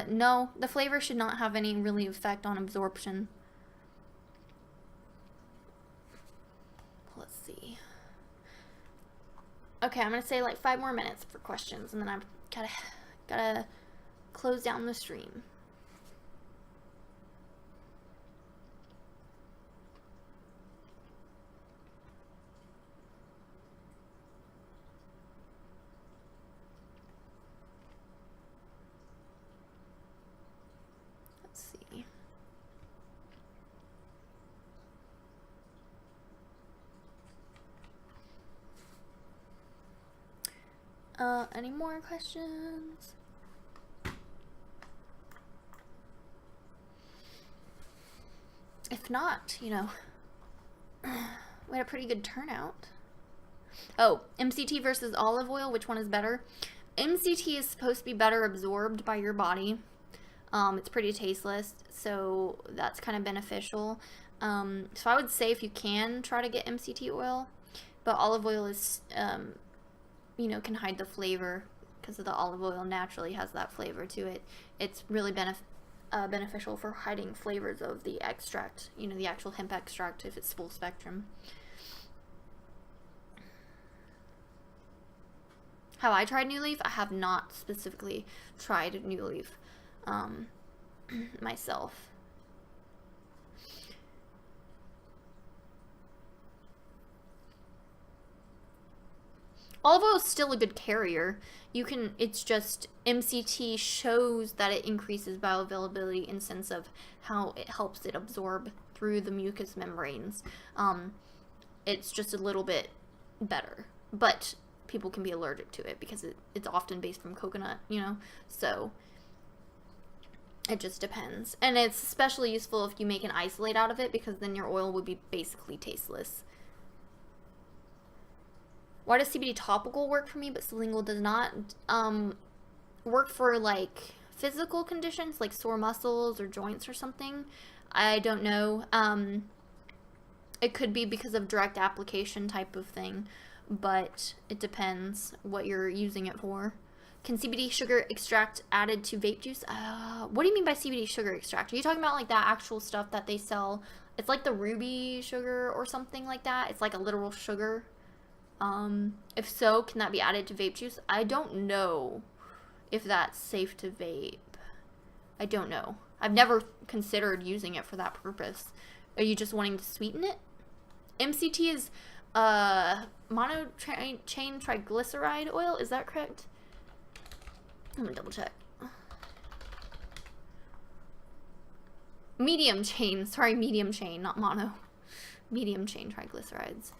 No, the flavor should not have any really effect on absorption. Let's see. Okay, I'm gonna say like 5 more minutes for questions, and then I've gotta close down the stream. Any more questions? If not, you know, we had a pretty good turnout. Oh, MCT versus olive oil, which one is better? MCT is supposed to be better absorbed by your body. It's pretty tasteless, so that's kind of beneficial. So I would say if you can, try to get MCT oil, but olive oil is, you know, can hide the flavor because of the olive oil naturally has that flavor to it. It's really beneficial for hiding flavors of the extract, you know, the actual hemp extract if it's full spectrum. Have I tried New Leaf? I have not specifically tried New Leaf myself. Olive oil is still a good carrier. You can, it's just MCT shows that it increases bioavailability in sense of how it helps it absorb through the mucous membranes. It's just a little bit better, but people can be allergic to it because it's often based from coconut, you know, so it just depends. And it's especially useful if you make an isolate out of it because then your oil would be basically tasteless. Why does CBD topical work for me, but sublingual does not? Work for, like, physical conditions, like sore muscles or joints or something. I don't know. It could be because of direct application type of thing, but it depends what you're using it for. Can CBD sugar extract added to vape juice? What do you mean by CBD sugar extract? Are you talking about, like, that actual stuff that they sell? It's like the ruby sugar or something like that. It's like a literal sugar. If so, can that be added to vape juice? I don't know if that's safe to vape. I don't know. I've never considered using it for that purpose. Are you just wanting to sweeten it? MCT is monochain triglyceride oil. Is that correct? I'm gonna double check. Medium chain. Sorry, medium chain, not mono. Medium chain triglycerides.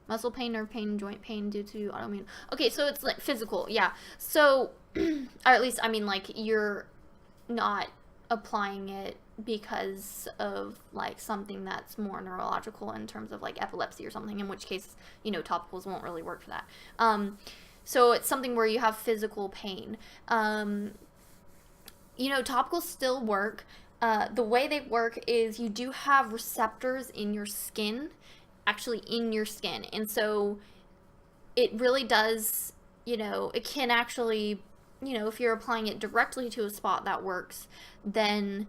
Muscle pain, nerve pain, joint pain due to autoimmune. Okay, so it's like physical, yeah. So, or at least, I mean, like, you're not applying it because of, like, something that's more neurological in terms of, like, epilepsy or something, in which case, you know, topicals won't really work for that. So it's something where you have physical pain. You know, topicals still work. The way they work is you do have receptors in your skin, actually in your skin. And so it really does, it can actually, if you're applying it directly to a spot that works, then,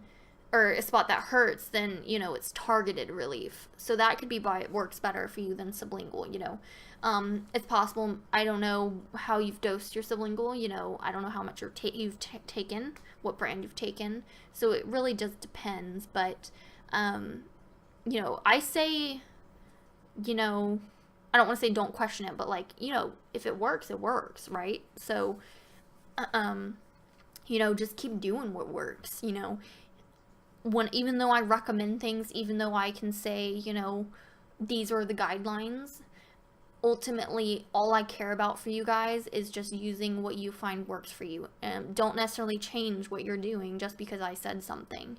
or a spot that hurts, then, it's targeted relief. So that could be why it works better for you than sublingual. It's possible. I don't know how you've dosed your sublingual. I don't know how much you've taken, what brand you've taken. So it really just depends. But, I say, I don't want to say don't question it, but like, if it works, right? So, just keep doing what works, even though I recommend things, even though I can say, these are the guidelines, ultimately all I care about for you guys is just using what you find works for you. And don't necessarily change what you're doing just because I said something.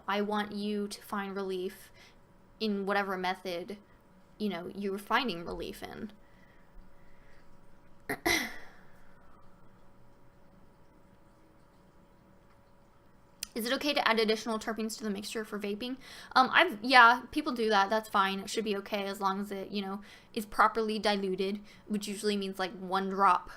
I want you to find relief in whatever method, you're finding relief in. Is it okay to add additional terpenes to the mixture for vaping? Yeah, people do that. That's fine. It should be okay as long as it, is properly diluted, which usually means like 1 drop.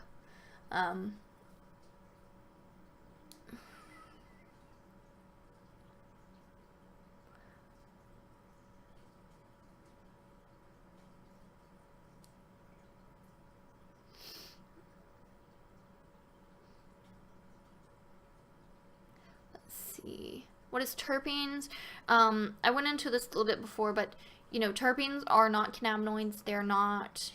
What is terpenes? I went into this a little bit before, but terpenes are not cannabinoids. They're not,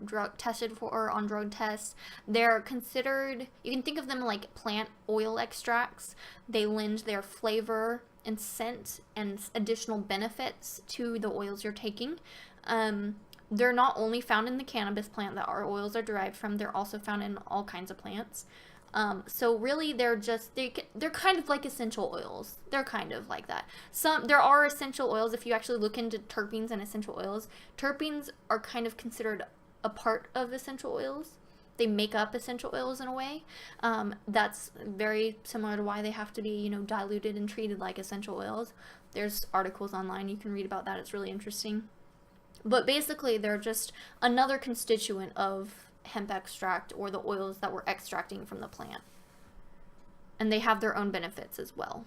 drug tested for on drug tests. They're considered, you can think of them like plant oil extracts. They lend their flavor and scent and additional benefits to the oils you're taking. They're not only found in the cannabis plant that our oils are derived from, they're also found in all kinds of plants. So really they're kind of like essential oils. They're kind of like that. There are essential oils. If you actually look into terpenes and essential oils, terpenes are kind of considered a part of essential oils. They make up essential oils in a way. That's very similar to why they have to be, diluted and treated like essential oils. There's articles online. You can read about that. It's really interesting. But basically they're just another constituent of hemp extract or the oils that we're extracting from the plant. And they have their own benefits as well.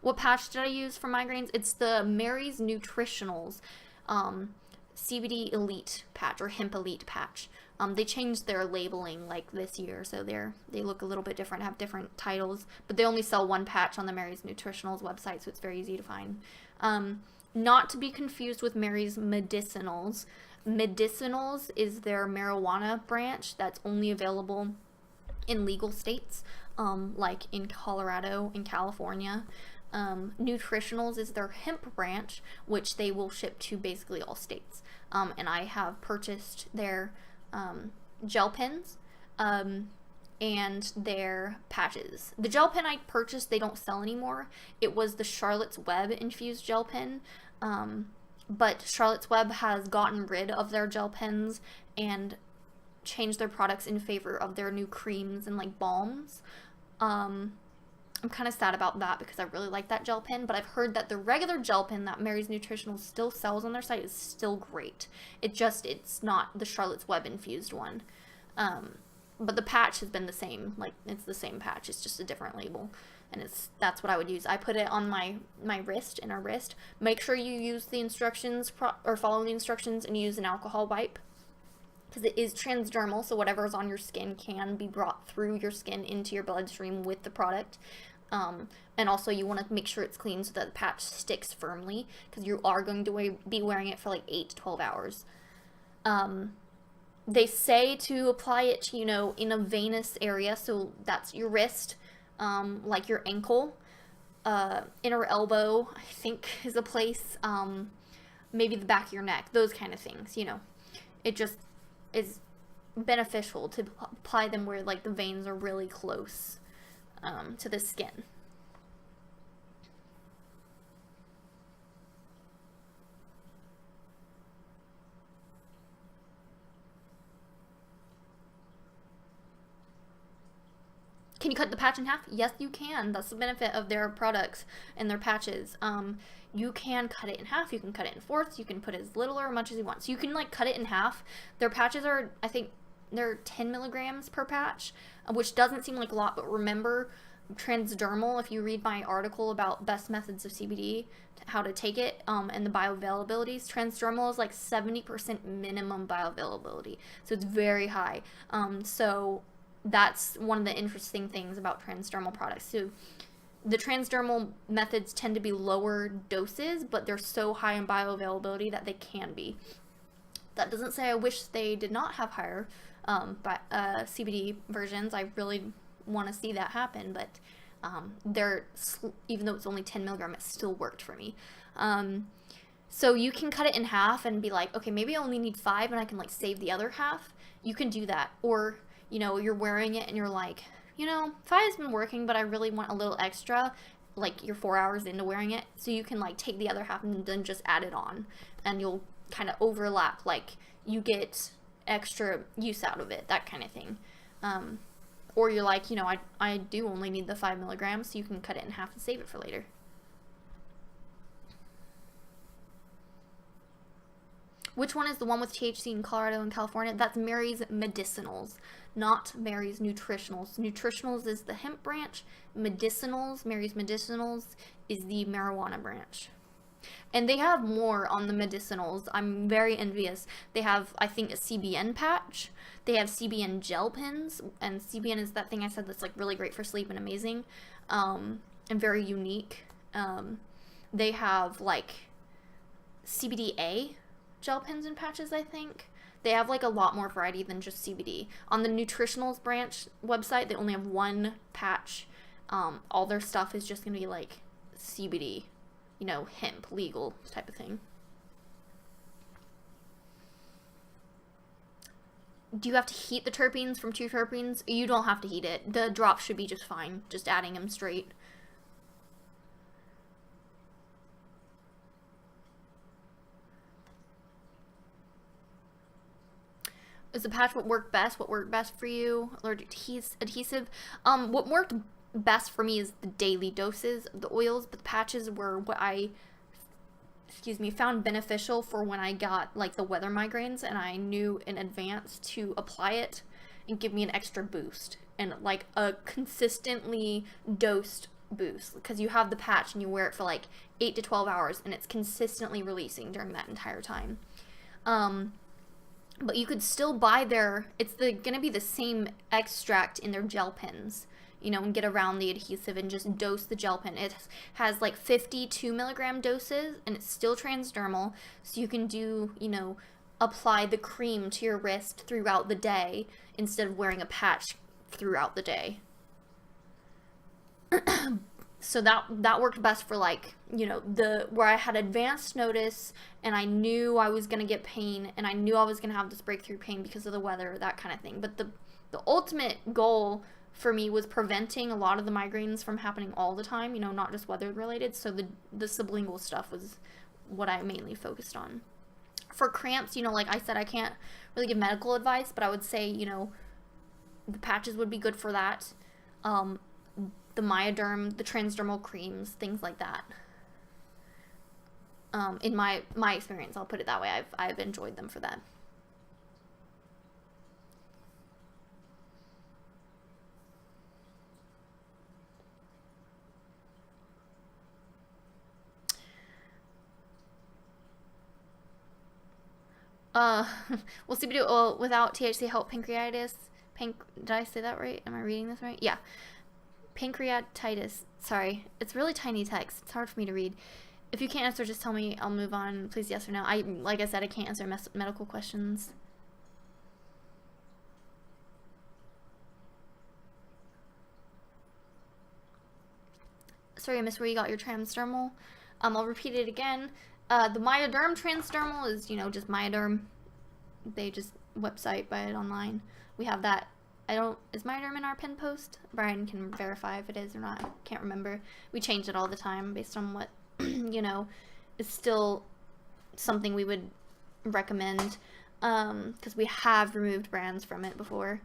What patch did I use for migraines? It's the Mary's Nutritionals CBD Elite patch or Hemp Elite patch. They changed their labeling like this year, so they look a little bit different, have different titles, but they only sell 1 patch on the Mary's Nutritionals website, so it's very easy to find. Not to be confused with Mary's Medicinals. Medicinals is their marijuana branch that's only available in legal states, like in Colorado and California. Nutritionals is their hemp branch, which they will ship to basically all states. And I have purchased their gel pens and their patches. The gel pen I purchased, they don't sell anymore. It was the Charlotte's Web infused gel pen, but Charlotte's Web has gotten rid of their gel pens and changed their products in favor of their new creams and like balms. I'm kind of sad about that because I really like that gel pen, but I've heard that the regular gel pen that Mary's Nutritional still sells on their site is still great. It's not the Charlotte's Web infused one. But the patch has been the same. Like, it's the same patch. It's just a different label. And that's what I would use. I put it on my wrist, inner wrist. Make sure you use the instructions, or follow the instructions, and use an alcohol wipe. Because it is transdermal, so whatever is on your skin can be brought through your skin into your bloodstream with the product. And also you want to make sure it's clean so that the patch sticks firmly, because you are going to be wearing it for like 8 to 12 hours. They say to apply it to, in a venous area, so that's your wrist, like your ankle, inner elbow, I think is a place, maybe the back of your neck, those kind of things, It just is beneficial to apply them where, like, the veins are really close to the skin. Can you cut the patch in half? Yes, you can. That's the benefit of their products and their patches. You can cut it in half. You can cut it in fourths. You can put as little or much as you want. So you can like cut it in half. Their patches are, I think, they're 10 milligrams per patch, which doesn't seem like a lot, but remember, transdermal, if you read my article about best methods of CBD, how to take it, and the bioavailabilities, transdermal is like 70% minimum bioavailability. So it's very high. So that's one of the interesting things about transdermal products. So the transdermal methods tend to be lower doses, but they're so high in bioavailability that they can be. That doesn't say I wish they did not have higher CBD versions. I really want to see that happen, but they're, even though it's only 10 milligram, it still worked for me. So you can cut it in half and be like, okay, maybe I only need 5 and I can like save the other half. You can do that. Or, you know, you're wearing it and you're like, you know, 5 has been working, but I really want a little extra. Like you're 4 hours into wearing it, so you can like take the other half and then just add it on, and you'll kind of overlap, like you get extra use out of it, that kind of thing. Or you're like, you know, I do only need the 5 milligrams, so you can cut it in half and save it for later. Which one is the one with THC in Colorado and California? That's Mary's Medicinals, not Mary's Nutritionals. Nutritionals is the hemp branch. Medicinals, Mary's Medicinals, is the marijuana branch. And they have more on the medicinals. I'm very envious. They have, I think, a CBN patch. They have CBN gel pens. And CBN is that thing I said that's like really great for sleep and amazing. And very unique. They have like CBDA gel pens and patches, I think. They have like a lot more variety than just CBD. On the Nutritionals branch website, they only have one patch. All their stuff is just going to be like CBD. You know, hemp, legal type of thing. Do you have to heat the terpenes from 2 terpenes? You don't have to heat it. The drop should be just fine. Just adding them straight. Is the patch what worked best? What worked best for you? Allergic to adhesive? What worked best for me is the daily doses of the oils, but the patches were what I found beneficial for when I got like the weather migraines and I knew in advance to apply it and give me an extra boost and like a consistently dosed boost, because you have the patch and you wear it for like 8 to 12 hours and it's consistently releasing during that entire time. But you could still buy it's gonna be the same extract in their gel pens, you know, and get around the adhesive and just dose the gel pen. It has like 52 milligram doses and it's still transdermal, so you can do, you know, apply the cream to your wrist throughout the day instead of wearing a patch throughout the day. So that worked best for like, you know, where I had advanced notice and I knew I was gonna get pain and I knew I was gonna have this breakthrough pain because of the weather, that kind of thing. But the ultimate goal for me was preventing a lot of the migraines from happening all the time, you know, not just weather related. So the sublingual stuff was what I mainly focused on. For cramps, you know, like I said, I can't really give medical advice, but I would say, you know, the patches would be good for that. The Myoderm, the transdermal creams, things like that. In my experience, I'll put it that way. I've enjoyed them for that. Will CBD oil without THC help pancreatitis? Did I say that right? Am I reading this right? Yeah. Pancreatitis. Sorry. It's really tiny text. It's hard for me to read. If you can't answer, just tell me. I'll move on. Please, yes or no. Like I said, I can't answer medical questions. Sorry, I missed where you got your transdermal. I'll repeat it again. The Myoderm transdermal is, you know, just Myoderm. They just website, buy it online. We have that. Is Myoderm in our pin post? Brian can verify if it is or not. I can't remember. We change it all the time based on what, you know, is still something we would recommend, because we have removed brands from it before.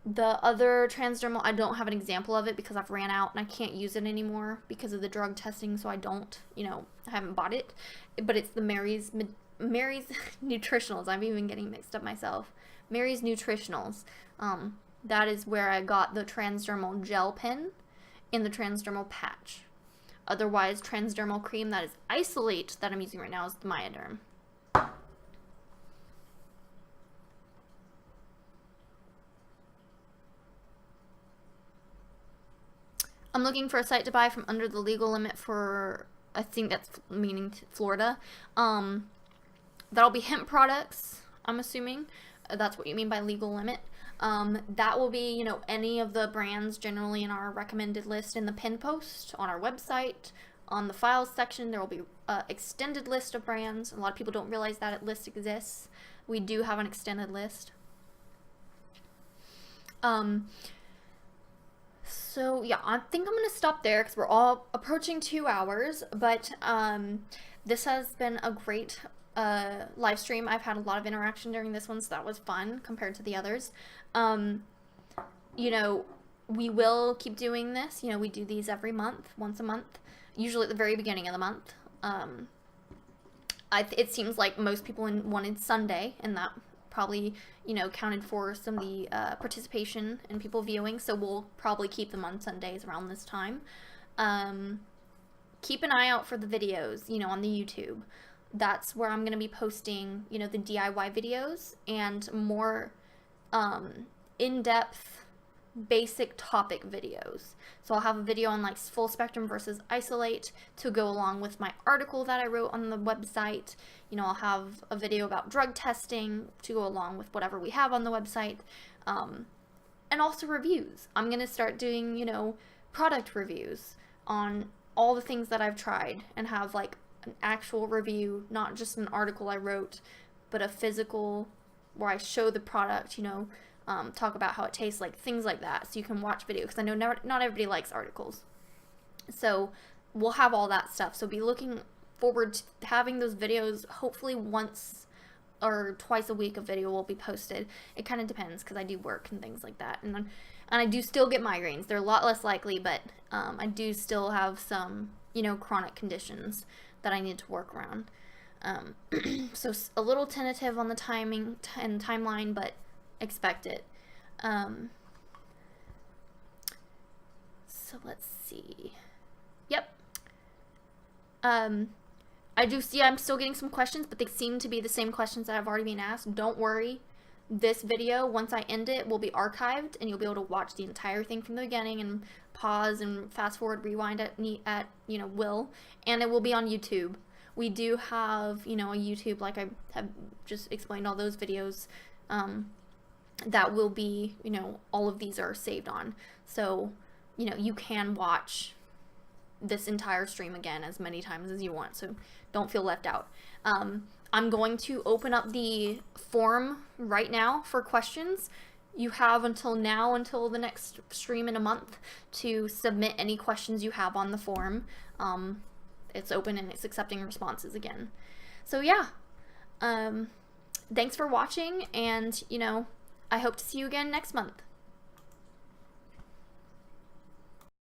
The other transdermal, I don't have an example of it because I've ran out and I can't use it anymore because of the drug testing, so I don't, I haven't bought it. But it's the Mary's Nutritionals. I'm even getting mixed up myself. Mary's Nutritionals. That is where I got the transdermal gel pen and the transdermal patch. Otherwise, transdermal cream, that is Isolate, that I'm using right now, is the Myaderm. I'm looking for a site to buy from under the legal limit for, I think that's meaning Florida. That'll be hemp products, I'm assuming. That's what you mean by legal limit. That will be, any of the brands generally in our recommended list in the pin post on our website. On the files section, there will be an extended list of brands. A lot of people don't realize that list exists. We do have an extended list. So yeah, I think I'm gonna stop there because we're all approaching 2 hours, but this has been a great live stream. I've had a lot of interaction during this one, so that was fun compared to the others. We will keep doing this. We do these every month, once a month, usually at the very beginning of the month. It seems like most people wanted Sunday, and that probably, counted for some of the participation and people viewing, so we'll probably keep them on Sundays around this time. Keep an eye out for the videos, on the YouTube. That's where I'm going to be posting, the DIY videos and more in-depth basic topic videos. So I'll have a video on like full spectrum versus Isolate to go along with my article that I wrote on the website. I'll have a video about drug testing to go along with whatever we have on the website, and also reviews. I'm going to start doing, product reviews on all the things that I've tried and have like an actual review, not just an article I wrote, but a physical where I show the product, talk about how it tastes, like things like that, so you can watch video, because I know not everybody likes articles. So we'll have all that stuff, so be looking forward to having those videos. Hopefully once or twice a week a video will be posted. It kind of depends because I do work and things like that, and I do still get migraines. They're a lot less likely, but I do still have some chronic conditions that I need to work around. So a little tentative on the timing and timeline, but expect it. So let's see. Yep. I do see I'm still getting some questions, but they seem to be the same questions that have already been asked. Don't worry. This video, once I end it, will be archived, and you'll be able to watch the entire thing from the beginning and pause and fast forward, rewind at will, and it will be on YouTube. We do have, a YouTube, like I have just explained, all those videos, that will be, all of these are saved on. So, you can watch this entire stream again as many times as you want, so don't feel left out. I'm going to open up the form right now for questions. You have until the next stream in a month to submit any questions you have on the form. It's open and it's accepting responses again. So yeah, thanks for watching, and I hope to see you again next month.